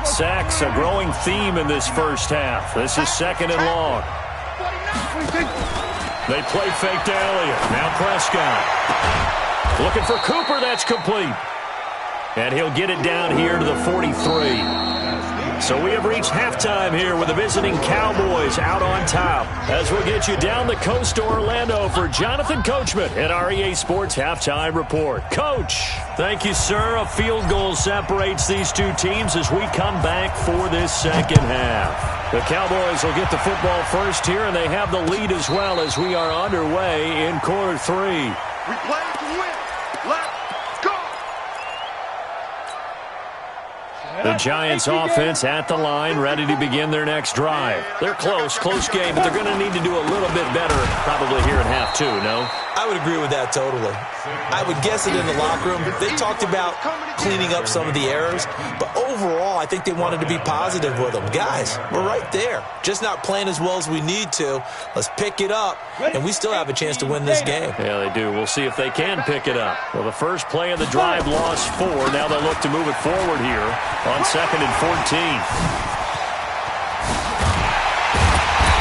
Sacks, a growing theme in this first half. This is second and long. They play fake to Elliott. Now Prescott. Looking for Cooper. That's complete. And he'll get it down here to the 43. So we have reached halftime here with the visiting Cowboys out on top. As we'll get you down the coast to Orlando for Jonathan Coachman at our EA Sports Halftime Report. Coach. Thank you, sir. A field goal separates these two teams as we come back for this second half. The Cowboys will get the football first here, and they have the lead as well as we are underway in quarter 3. We play to win. Let's go. The Giants offense at the line, ready to begin their next drive. They're close game, but they're going to need to do a little bit better probably here in half 2, no? I would agree with that totally. I would guess it in the locker room. They talked about cleaning up some of the errors, but overall, I think they wanted to be positive with them. Guys, we're right there. Just not playing as well as we need to. Let's pick it up, and we still have a chance to win this game. Yeah, they do. We'll see if they can pick it up. Well, the first play of the drive lost 4. Now they'll look to move it forward here on 2nd and 14.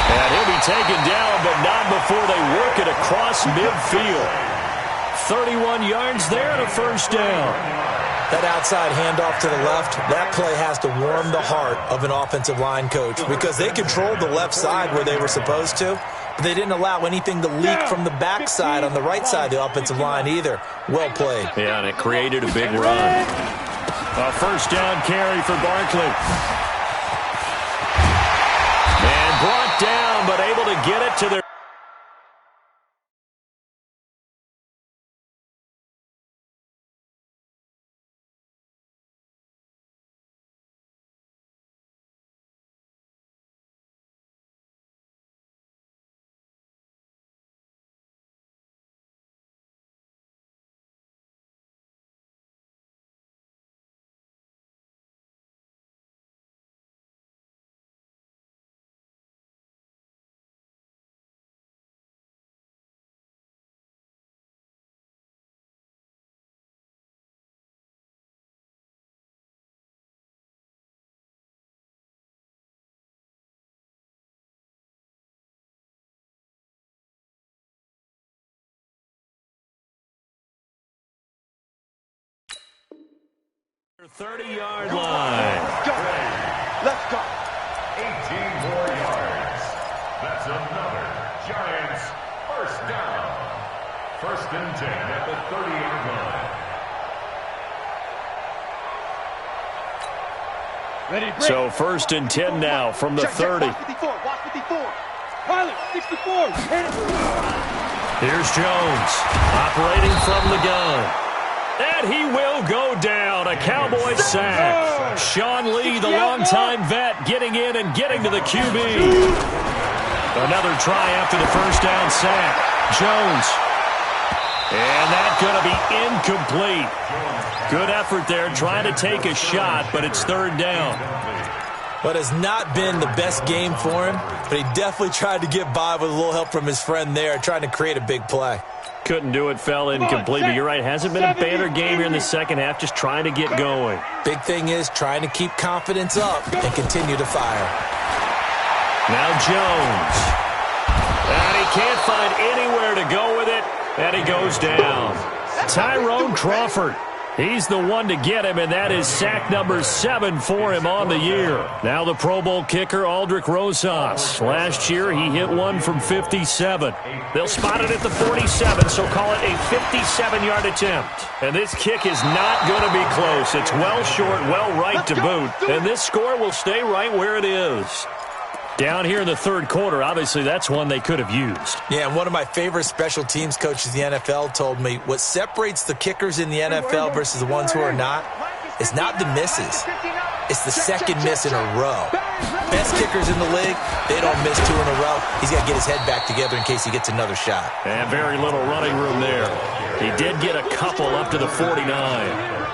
And he'll be taken down, but not before they work it across midfield. 31 yards there and a first down. That outside handoff to the left, that play has to warm the heart of an offensive line coach because they controlled the left side where they were supposed to, but they didn't allow anything to leak from the backside on the right side of the offensive line either. Well played. Yeah, and it created a big run. A first down carry for Barkley. And brought down, but able to get it to their... ...30-yard line. Let's go. 18 more yards. That's another Giants first down. 1st and 10 at the 30-yard line. Ready, so 1st and 10 now from the 30. Watch 54. Watch 54. Pilot, 64. Here's Jones operating from the gun. And he will go down. A Cowboy sack. Sean Lee, the longtime vet, getting in and getting to the QB. Another try after the first down sack. Jones. And that's going to be incomplete. Good effort there, trying to take a shot, but it's 3rd down. What has not been the best game for him, but he definitely tried to get by with a little help from his friend there, trying to create a big play. Couldn't do it, fell incomplete, but you're right. Hasn't been a banner game here in the second half, just trying to get going. Big thing is trying to keep confidence up and continue to fire. Now Jones. And he can't find anywhere to go with it, and he goes down. Tyrone Crawford He's the one to get him, and that is sack number 7 for him on the year. Now the Pro Bowl kicker, Aldrich Rosas. Last year, he hit one from 57. They'll spot it at the 47, so call it a 57-yard attempt. And this kick is not going to be close. It's well short, well right to boot. And this score will stay right where it is. Down here in the third quarter, obviously that's one they could have used. Yeah, and one of my favorite special teams coaches in the NFL told me what separates the kickers in the NFL versus the ones who are not is not the misses. It's the second miss in a row. Best kickers in the league, they don't miss 2 in a row. He's got to get his head back together in case he gets another shot. And very little running room there. He did get a couple up to the 49.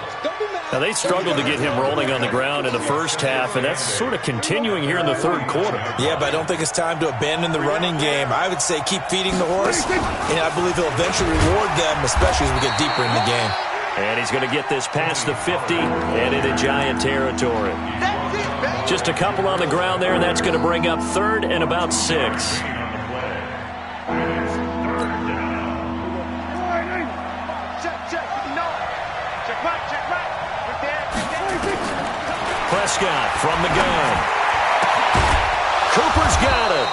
Now, they struggled to get him rolling on the ground in the first half, and that's sort of continuing here in the third quarter. Yeah, but I don't think it's time to abandon the running game. I would say keep feeding the horse, and I believe he'll eventually reward them, especially as we get deeper in the game. And he's going to get this past the 50 and into Giant territory. Just a couple on the ground there, and that's going to bring up third and about 6. Prescott from the gun. Cooper's got it.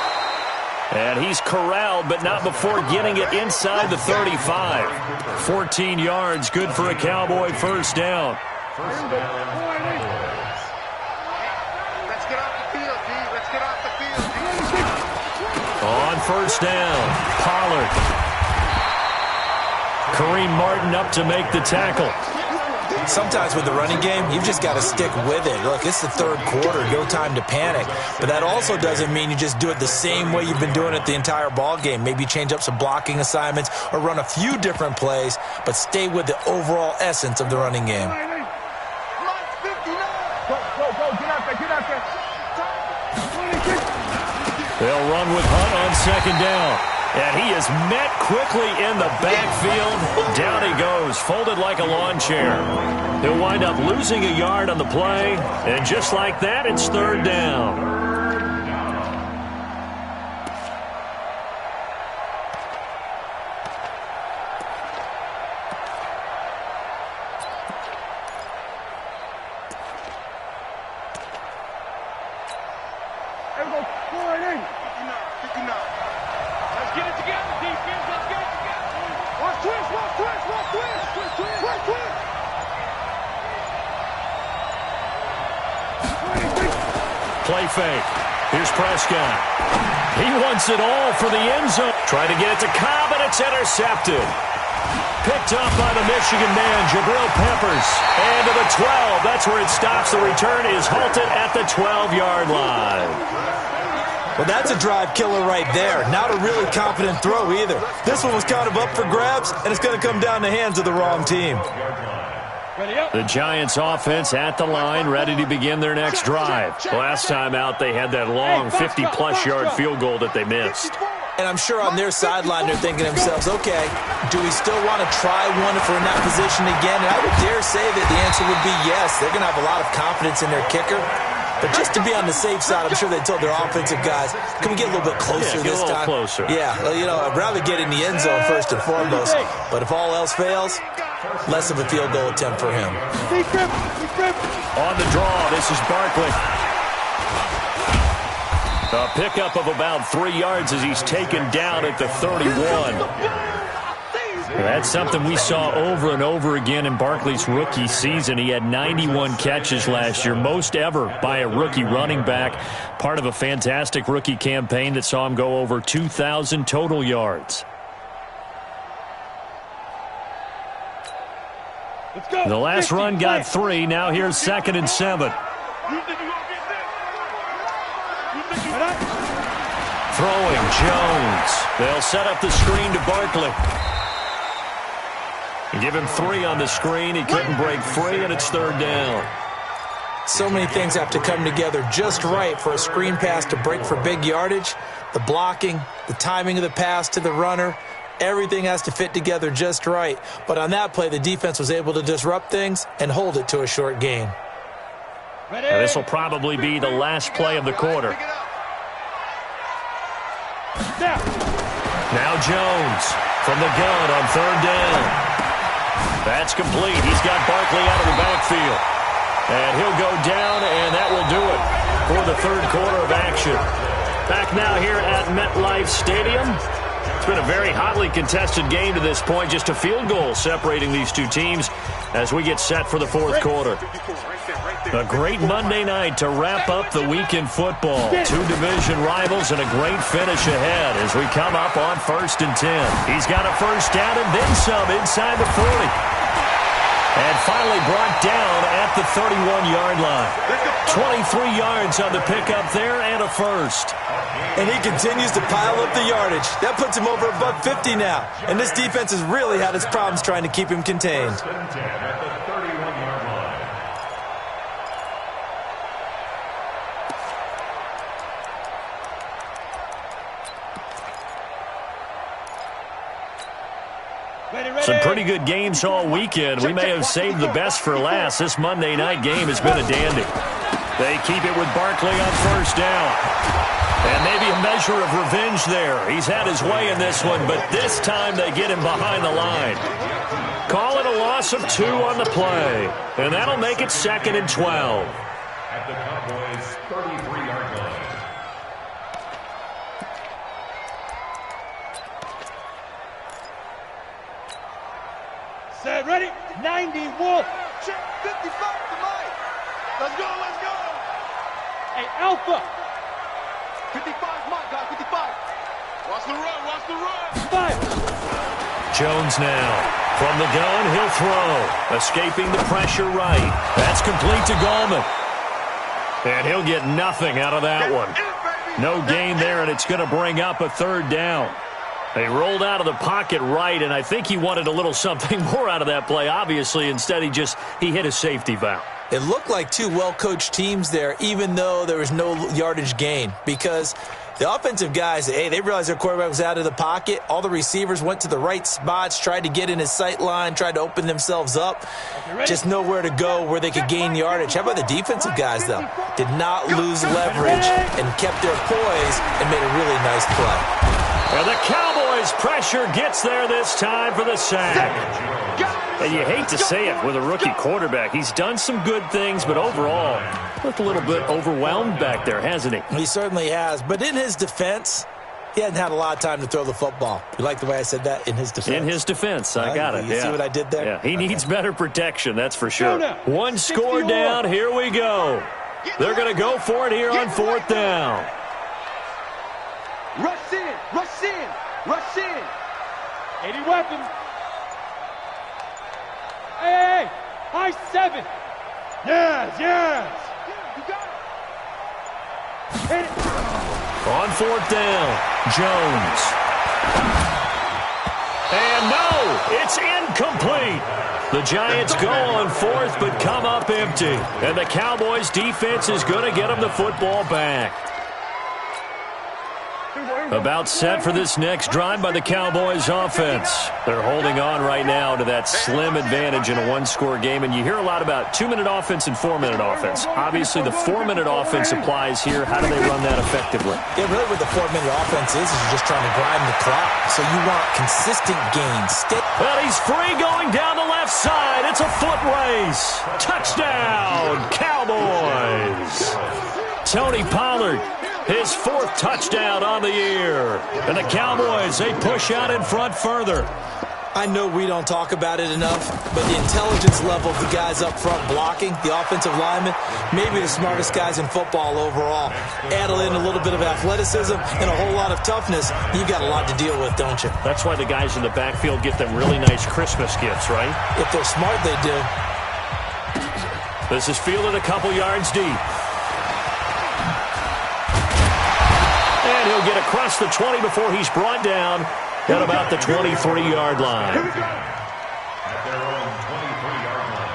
And he's corralled, but not before getting it inside the 35. 14 yards, good for a Cowboy first down. Let's get off the field, D. Let's get off the field, D. On first down, Pollard. Kareem Martin up to make the tackle. Sometimes with the running game, you've just got to stick with it. Look, it's the third quarter, no time to panic. But that also doesn't mean you just do it the same way you've been doing it the entire ball game. Maybe change up some blocking assignments or run a few different plays, but stay with the overall essence of the running game. Go, get out there. They'll run with Hunt on second down. And he is met quickly in the backfield. Down he goes, folded like a lawn chair. He'll wind up losing a yard on the play. And just like that, it's third down. Play fake. Here's Prescott. He wants it all for the end zone. Trying to get it to Cobb, and it's intercepted. Picked up by the Michigan man, Jabril Peppers. And to the 12. That's where it stops. The return is halted at the 12-yard line. Well, that's a drive killer right there. Not a really confident throw either. This one was kind of up for grabs, and it's going to come down the hands of the wrong team. The Giants offense at the line, ready to begin their next drive. Last time out, they had that long 50-plus yard field goal that they missed. And I'm sure on their sideline, they're thinking to themselves, okay, do we still want to try one if we're in that position again? And I would dare say that the answer would be yes. They're going to have a lot of confidence in their kicker. But just to be on the safe side, I'm sure they told their offensive guys, can we get a little bit closer this time? Closer. Yeah, well, I'd rather get in the end zone first and foremost. But if all else fails, less of a field goal attempt for him. On the draw, this is Barkley. A pickup of about 3 yards as he's taken down at the 31. That's something we saw over and over again in Barkley's rookie season. He had 91 catches last year, most ever by a rookie running back. Part of a fantastic rookie campaign that saw him go over 2,000 total yards. The last run got 3. Now here's 2nd and 7. Throwing Jones. They'll set up the screen to Barkley. Give him 3 on the screen. He couldn't break free, and it's third down. So many things have to come together just right for a screen pass to break for big yardage. The blocking, the timing of the pass to the runner, everything has to fit together just right. But on that play, the defense was able to disrupt things and hold it to a short gain. This will probably be the last play of the quarter. Now Jones from the gun on third down. That's complete. He's got Barkley out of the backfield. And he'll go down, and that will do it for the third quarter of action. Back now here at MetLife Stadium. It's been a very hotly contested game to this point. Just a field goal separating these two teams as we get set for the fourth quarter. A great Monday night to wrap up the week in football. Two division rivals and a great finish ahead as we come up on 1st and 10. He's got a first down and then some inside the 40. And finally brought down at the 31-yard line. 23 yards on the pickup there and a first. And he continues to pile up the yardage. That puts him over $150 now. And this defense has really had its problems trying to keep him contained. Some pretty good games all weekend. We may have saved the best for last. This Monday night game has been a dandy. They keep it with Barkley on first down. And maybe a measure of revenge there. He's had his way in this one, but this time they get him behind the line. Call it a loss of 2 on the play. And that'll make it 2nd and 12. At the Cowboys' 33-yard line. Set, ready? 90, Wolf. Check, 55 to Mike. Let's go, let's go. Hey, Alpha. 55, Mike, guys, 55. Watch the run, watch the run. 5. Jones now. From the gun, he'll throw. Escaping the pressure right. That's complete to Gallman. And he'll get nothing out of that one. No gain there, and it's going to bring up a 3rd down. They rolled out of the pocket right, and I think he wanted a little something more out of that play, obviously. Instead, he hit a safety valve. It looked like two well-coached teams there, even though there was no yardage gain, because the offensive guys, hey, they realized their quarterback was out of the pocket. All the receivers went to the right spots, tried to get in his sight line, tried to open themselves up. Just nowhere to go where they could gain yardage. How about the defensive guys, though? Did not lose leverage and kept their poise and made a really nice play. And the Cowboys' pressure gets there this time for the sack. And you hate to say it with a rookie quarterback. He's done some good things, but overall, looked a little bit overwhelmed back there, hasn't he? He certainly has. But in his defense, he hadn't had a lot of time to throw the football. You like the way I said that? In his defense? In his defense. I got it. You see what I did there? Yeah, he needs better protection, that's for sure. One score down. Here we go. They're going to go for it here on 4th down. Rush in, rush in, rush in. 80 weapons. Hey, high 7. Yes, yes. You got it. Hit it. On 4th down, Jones. And no, it's incomplete. The Giants go on 4th but come up empty. And the Cowboys defense is going to get them the football back. About set for this next drive by the Cowboys offense. They're holding on right now to that slim advantage in a one-score game. And you hear a lot about 2-minute offense and 4-minute offense. Obviously, the 4-minute offense applies here. How do they run that effectively? Yeah, really what the 4-minute offense is just trying to grind the clock. So you want consistent gains. Well, he's free going down the left side. It's a foot race. Touchdown, Cowboys. Tony Pollard. His 4th touchdown on the year. And the Cowboys, they push out in front further. I know we don't talk about it enough, but the intelligence level of the guys up front blocking, the offensive linemen, maybe the smartest guys in football overall. Add in a little bit of athleticism and a whole lot of toughness, you've got a lot to deal with, don't you? That's why the guys in the backfield get them really nice Christmas gifts, right? If they're smart, they do. This is fielded a couple yards deep. And he'll get across the 20 before he's brought down at about the 23-yard line. At their own 23-yard line.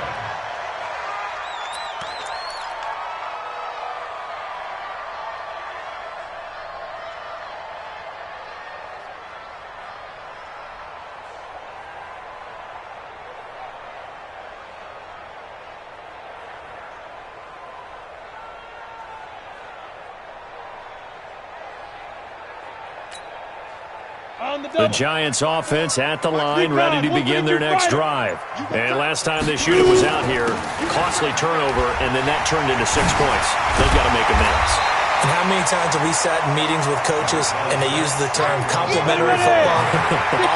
On The Giants offense at the line, ready to begin their next drive. And last time this unit was out here, costly turnover, and then that turned into 6 points. They've got to make amends. And how many times have we sat in meetings with coaches and they use the term complementary football?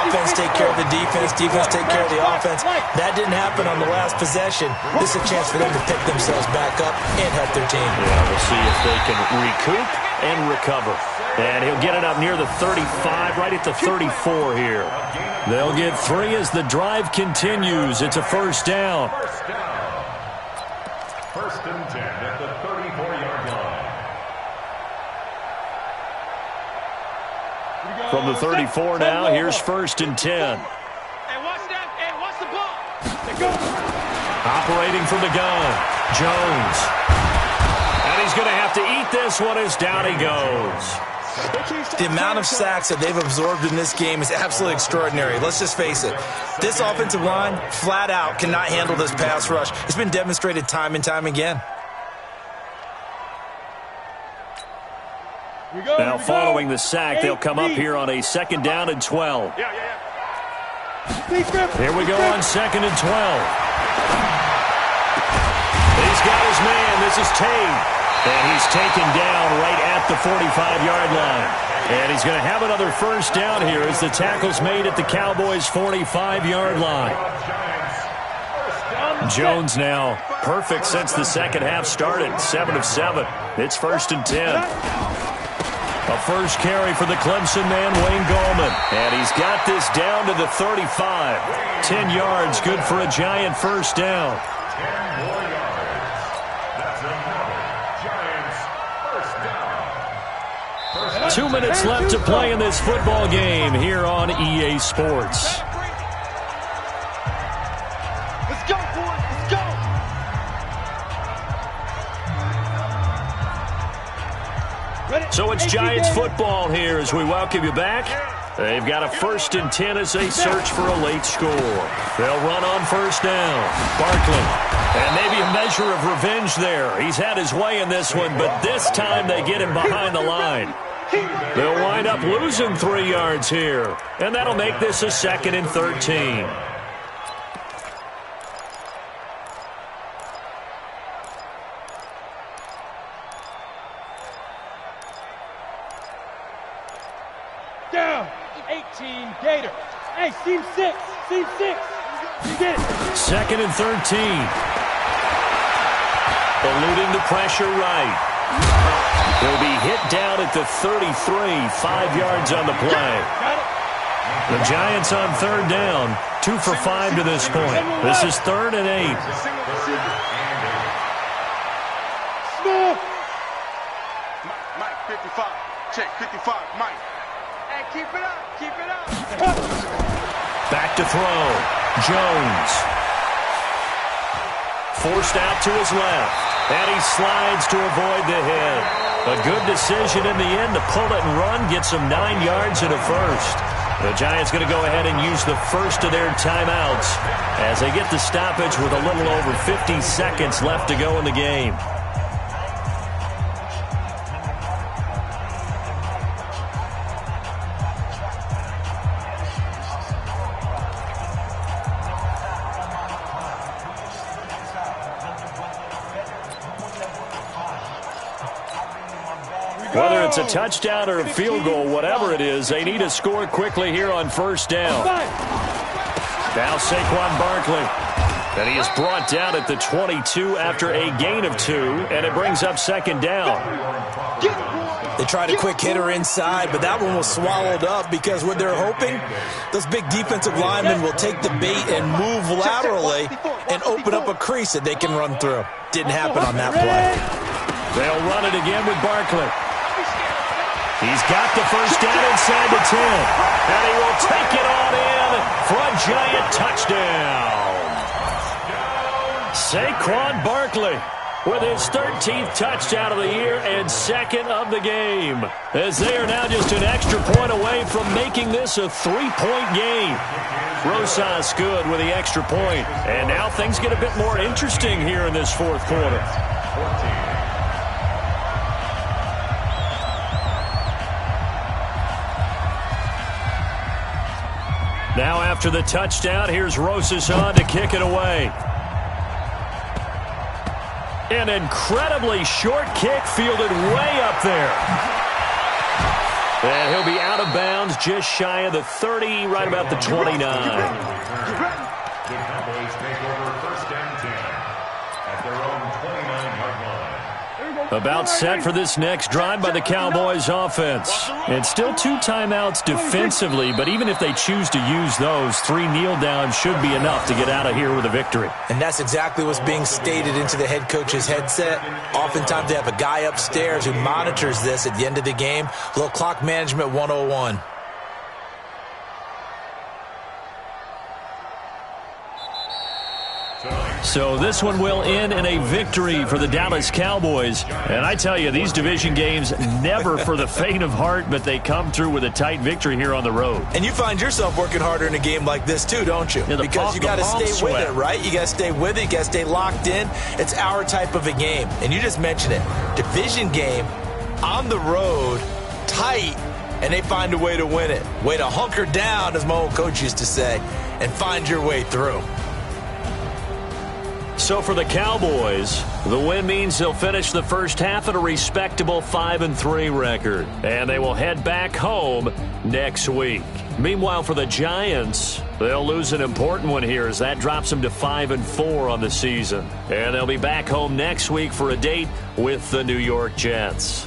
Offense take care of the defense, defense take care of the offense. That didn't happen on the last possession. This is a chance for them to pick themselves back up and help their team. Yeah, we'll see if they can recoup and recover. And he'll get it up near the 35, right at the 34 here. They'll get 3 as the drive continues. It's a first down. First and 10 at the 34-yard line. From the 34 now, here's first and 10. Hey, watch that. Hey, watch the ball. They go. Operating from the gun, Jones. And he's going to have to eat this one as down he goes. The amount of sacks that they've absorbed in this game is absolutely extraordinary. Let's just face it. This offensive line, flat out, cannot handle this pass rush. It's been demonstrated time and time again. Now following the sack, they'll come up here on a 2nd down and 12. Here we go on 2nd and 12. He's got his man. This is Tate. And he's taken down right at the 45-yard line. And he's going to have another first down here as the tackle's made at the Cowboys' 45-yard line. Jones now perfect since the second half started. 7 of 7. It's first and 10. A first carry for the Clemson man, Wayne Gallman. And he's got this down to the 35. 10 yards, good for a Giant first down. 10 more yards. That's another Giants first down. 2 minutes left to play in this football game here on EA Sports. Let's go, boys. Let's go. So it's Giants football here as we welcome you back. They've got a first and 10 as they search for a late score. They'll run on first down. Barkley. And maybe a measure of revenge there. He's had his way in this one, but this time they get him behind the line. They'll wind up losing 3 yards here. And that'll make this a 2nd and 13. Down. 18 Gator. Hey, seam 6. Seam 6. You get it. 2nd and 13. Eluding the pressure right. He'll be hit down at the 33, 5 yards on the play. The Giants on 3rd down, 2 for 5 to this point. This is 3rd and 8. Smith. Mike, 55. Check, 55, Mike. Hey, keep it up. Keep it up. Back to throw. Jones. Forced out to his left. And he slides to avoid the hit. A good decision in the end to pull it and run. Get some 9 yards and a first. The Giants going to go ahead and use the first of their timeouts as they get the stoppage with a little over 50 seconds left to go in the game. Whether it's a touchdown or a field goal, whatever it is, they need to score quickly here on first down. Now Saquon Barkley. And he is brought down at the 22 after a gain of 2, and it brings up 2nd down. They tried a quick hitter inside, but that one was swallowed up because what they're hoping, those big defensive linemen will take the bait and move laterally and open up a crease that they can run through. Didn't happen on that play. They'll run it again with Barkley. He's got the first down inside the 10. And he will take it on in for a Giant touchdown. Saquon Barkley with his 13th touchdown of the year and 2nd of the game. As they are now just an extra point away from making this a 3-point game. Rosas good with the extra point. And now things get a bit more interesting here in this 4th quarter. Now after the touchdown, here's Rosas on to kick it away. An incredibly short kick fielded way up there. And he'll be out of bounds just shy of the 30, right about the 29. The Cowboys take over 1st and 10 at their own 29-yard line. About set for this next drive by the Cowboys offense. And still 2 timeouts defensively, but even if they choose to use those, 3 kneel downs should be enough to get out of here with a victory. And that's exactly what's being stated into the head coach's headset. Oftentimes they have a guy upstairs who monitors this at the end of the game. A little clock management 101. So this one will end in a victory for the Dallas Cowboys. And I tell you, these division games never for the faint of heart, but they come through with a tight victory here on the road. And you find yourself working harder in a game like this too, don't you? Yeah, because you got to stay with it, right? You got to stay with it. You got to stay locked in. It's our type of a game. And you just mentioned it. Division game, on the road, tight, and they find a way to win it. Way to hunker down, as my old coach used to say, and find your way through. So for the Cowboys, the win means they'll finish the first half at a respectable 5-3 record. And they will head back home next week. Meanwhile, for the Giants, they'll lose an important one here as that drops them to 5-4 on the season. And they'll be back home next week for a date with the New York Jets.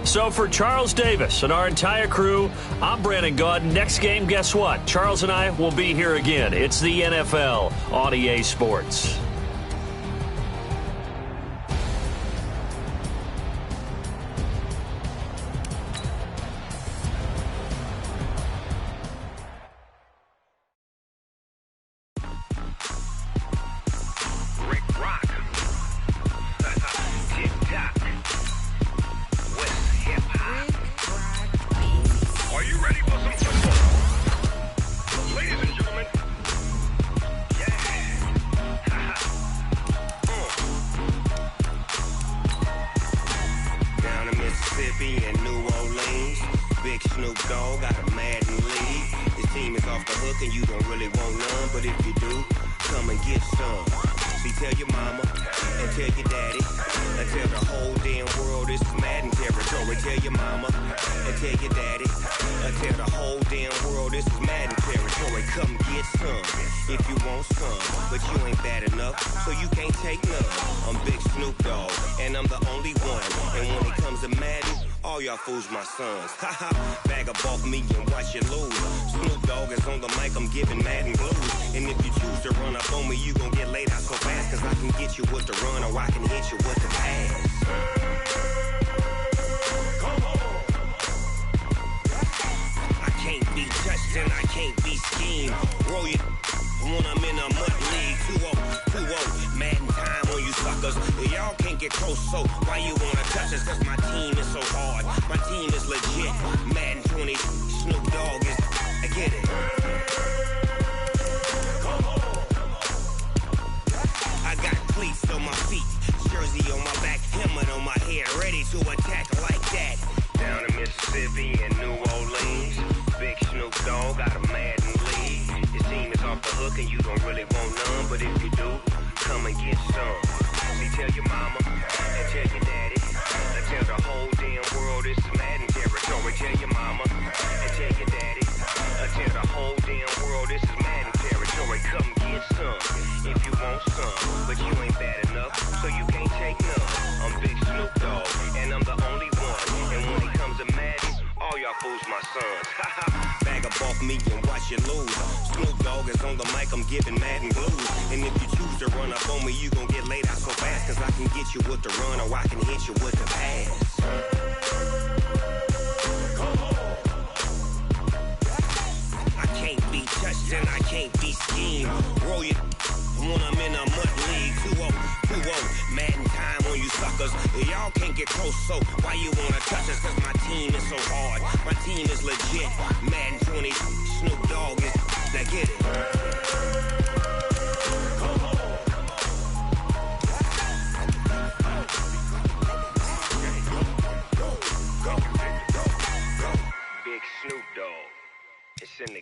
So for Charles Davis and our entire crew, I'm Brandon Gaudin. Next game, guess what? Charles and I will be here again. It's the NFL on EA Sports. Fools my sons. Haha, bag up off me and watch you lose. Snoop Dogg is on the mic, I'm giving Madden blues. And if you choose to run up on me, you gon' get laid out so fast. Cause I can get you with the run or I can hit you with the pass. Come on. I can't be touched and I can't be schemed. Roll you when I'm in a mud league. 2-0, Madden time on you suckers. Y'all can't get close, so why you wanna touch us? Cause my team is so hard. My team is legit. Madden 20, Snoop Dogg is. I get it. I got cleats on my feet, jersey on my back, helmet on my head, ready to attack like that. Down in Mississippi and New Orleans, big Snoop Dogg got a Madden league. Your team is off the hook and you don't really want none, but if you do, come and get some. See, tell your mama and tell your daddy. Tell the whole damn world this is Madden territory. Tell your mama and tell your daddy. Tell the whole damn world this is Madden territory. Come get some if you want some, but you ain't bad enough, so you can't take none. I'm Big Snoop Dogg, and I'm the only one. And when it comes to Madden, all y'all fools my sons. Bag up off me and watch you lose. Snoop Dogg is on the mic, I'm giving Madden blues. And if you choose to run up on me, you gon' get laid out so fast. Cause I can get you with the run or I can hit you with the pass. I can't be touched and I can't be schemed. Roll you when I'm in a mud league. 2-0, Madden time on you suckers. Y'all can't get close, so why you wanna touch us? Cause my team is so hard. My team is legit. Madden 20, Snoop Dogg is. Now get it. Big Snoop Dogg. It's in the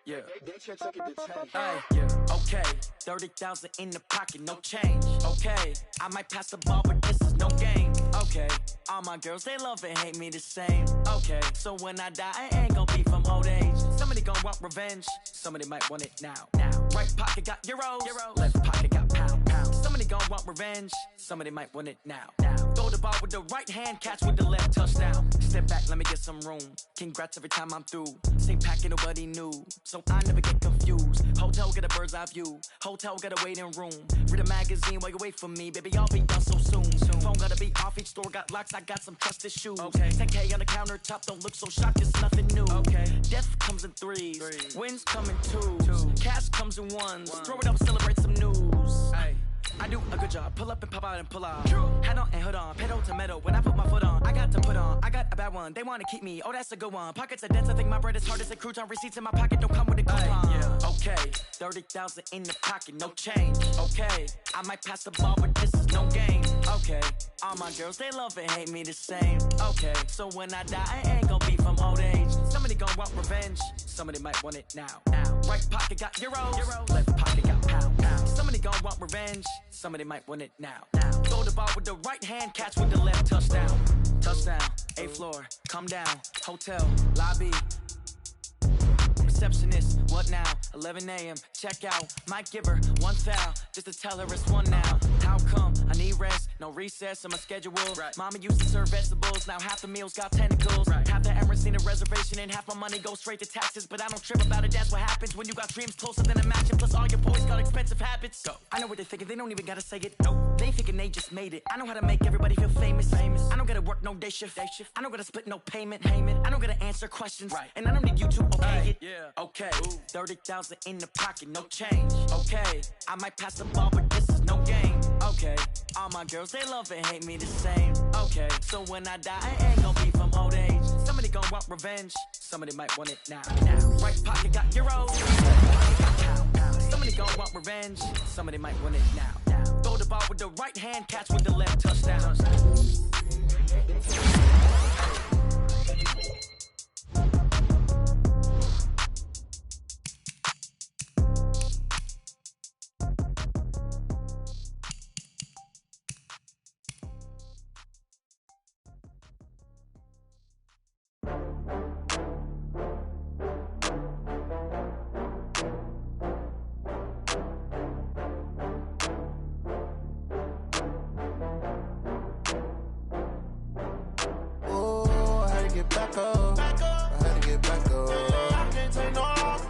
Yeah. Hey, yeah. Okay, 30,000 in the pocket, no change. Okay, I might pass the ball, but this is no game. Okay, all my girls, they love and hate me the same. Okay, so when I die, I ain't gon' be from old age. Somebody gon' want revenge, somebody might want it now. Right pocket got euros, left pocket got pound. Somebody gon' want revenge, somebody might want it now. Throw the ball with the right hand, catch with the left, touchdown. Step back, let me get some room. Congrats every time I'm through. Same packet, nobody knew, so I never get confused. Hotel get a bird's eye view, hotel get a waiting room. Read a magazine while you wait for me, baby, I'll be done so soon. Phone gotta be off, each store got locks, I got some trusted shoes. 10K on the countertop, don't look so shocked, it's nothing new. Death comes in threes, wins come in twos, cash comes in ones. Throw it up, celebrate some news. I do a good job, pull up and pop out and pull out. Head on and hood on, pedal to metal. When I put my foot on, I got to put on. I got a bad one, they wanna keep me, oh that's a good one. Pockets are dense, I think my bread is hard as a crouton. Receipts in my pocket don't come with a coupon. Okay, 30,000 in the pocket, no change. Okay, I might pass the ball, but this is no game. Okay, all my girls, they love and hate me the same. Okay, so when I die, I ain't gon' be from old age. Somebody gon' want revenge, somebody might want it now. Right pocket got euros, left pocket got pound. Somebody gon' want revenge, somebody might want it now. Throw the ball with the right hand, catch with the left, touchdown. Touchdown, 8th floor, come down, hotel, lobby. Receptionist, what now? 11 a.m., check out. Might give her one foul, just to tell her it's one now. How come? I need rest, no recess in my schedule. Mama used to serve vegetables, now half the meals got tentacles. Half the Emirates need a reservation and half my money goes straight to taxes. But I don't trip about it, that's what happens when you got dreams closer than a mansion. Plus all your boys got expensive habits. I know what they're thinking, they don't even gotta say it. They thinking they just made it. I know how to make everybody feel famous. I don't gotta work no day shift. I don't gotta split no payment. I don't gotta answer questions. And I don't need you to okay it. Okay, 30,000 in the pocket, no change. Okay, I might pass the ball, but this is no game. Okay, all my girls, they love and hate me the same. Okay, so when I die, I ain't gon' be from old age. Somebody gon' want revenge, somebody might want it now. Right pocket got euros, somebody gon' want revenge, somebody might want it now. Throw the ball with the right hand, catch with the left, touchdown. Back up. I had to get back up. I can't take no loss.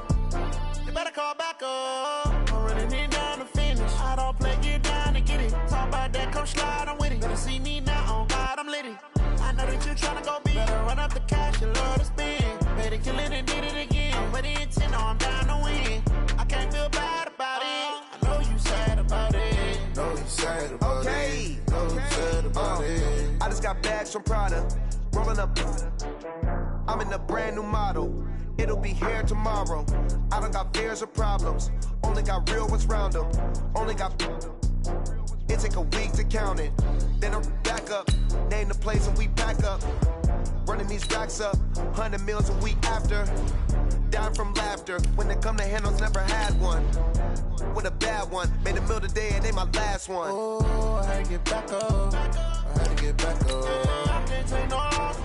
You better call back up. I'm running it down to finish. I don't play, get down to get it. Talk about that, come slide, I'm with it. Better see me now, on God, I'm litty. I know that you tryna go big. Better run up the cash, you love to spend. Better kill it and did it again. But the intent, no, I'm down to win. I can't feel bad about it. I know you sad about it. Know you sad about it. Know you sad about it. I just got bags from Prada. Rolling up, I'm in a brand new model. It'll be here tomorrow. I don't got fears or problems. Only got real ones round them. Only got. It take a week to count it. Then I'm back up. Name the place and we pack up. Running these racks up. 100 meals a week after. Down from laughter. When they come to handles, never had one. With a bad one. Made a meal today and they my last one. Oh, I had to get back up. I had to get back up. I can't take no loss.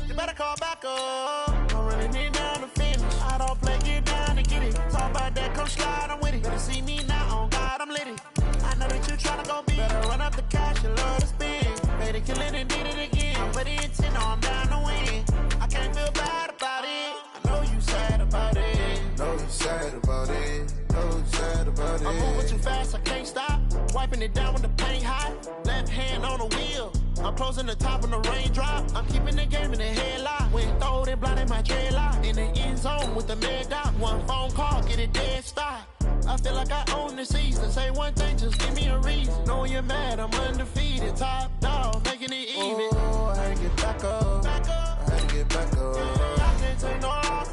You better call back up. I'm running it down to finish. I don't play, get down to get it. Talk about that, come slide, I'm with it. Better see me now, on God, I'm litty. I know that you tryna go big. Better run up the cash, you love to spend. Better kill it and did it again. But the intent, no, I'm down to win. I can't feel bad about it. I know you sad about it. Know you sad about it. Know you sad about it. I'm moving too fast, I can't stop. Wiping it down with the paint hot. Left hand on the wheel. I'm closing the top when the raindrop. I'm keeping the game in the headlock. When throwed and blinded my dreadlock. In the end zone with the mad dot. One phone call, get it dead stop. I feel like I own the season. Say one thing, just give me a reason. Knowing you're mad, I'm undefeated. Top dog, making it even. Oh, I had to get back up. I had to get back up. I can't take no loss.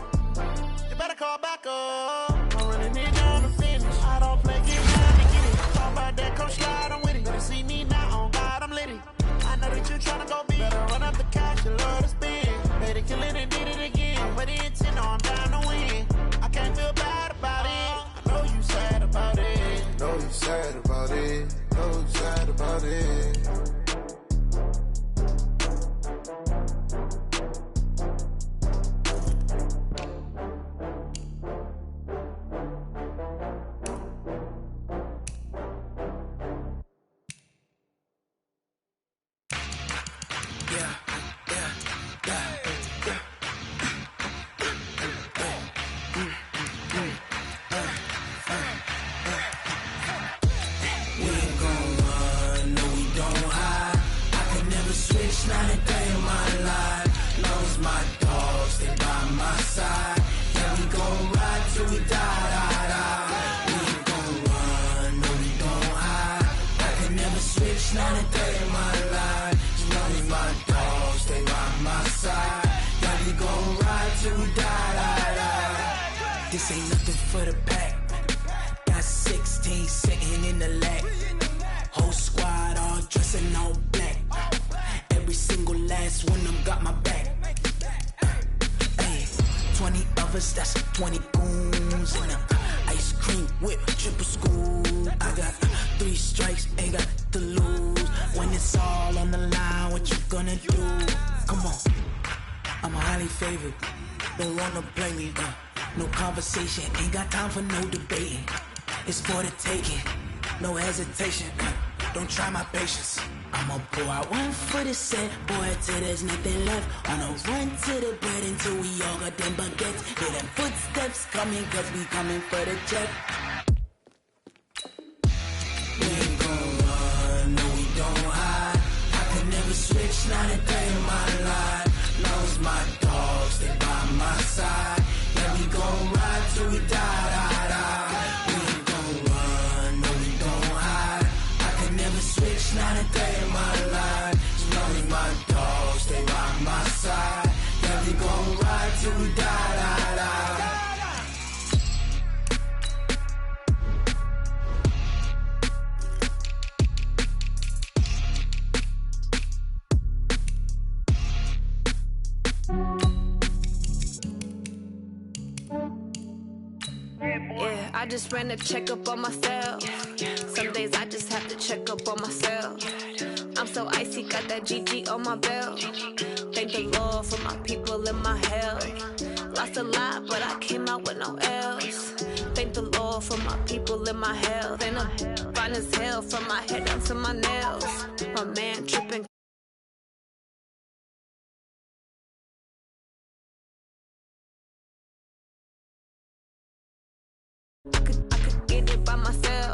You better call back up. I'm running it down to finish. I don't play, get down to get it. Talk about that, come slide, I'm with it. Better see me now, on God, I'm litty. I know that you tryna go big. Better run up the cash, you love to spend. Better kill it and did it again. But the intent, no, I'm down to win. I can't This ain't nothing for the pack. Got 16 sitting in the lag. Whole squad all dressing all black. Every single last one of them got my back. Hey, 20 of us, that's 20 goons in a ice cream whip, triple scoop. I got 3 strikes, ain't got to lose. When it's all on the line, what you gonna do? Come on, I'm highly favored. Don't wanna play me, no conversation, ain't got time for no debating. It's for the taking, no hesitation. Don't try my patience. I'ma pour out one for the set, boy, till there's nothing left. On a run to the bread until we all got them baguettes. Hear them footsteps coming, cause we coming for the check. We ain't gon' run, no we don't hide. I could never switch, not a day in my life. Long as my dogs, stay by my side. Yeah, we gon' ride till we die, die, die. We ain't gon' run, no we don't hide. I could never switch, not a day in my life. As long as my dogs, stay by my side. Yeah, we gon' ride till we die, die, die. Yeah, I just ran a checkup on myself. Some days I just have to check up on myself. I'm so icy, got that GG on my belt. Thank the Lord for my people in my health. Lost a lot, but I came out with no else. Thank the Lord for my people in my health. And I'm fine as hell from my head down to my nails. My man tripping. I could get it by myself.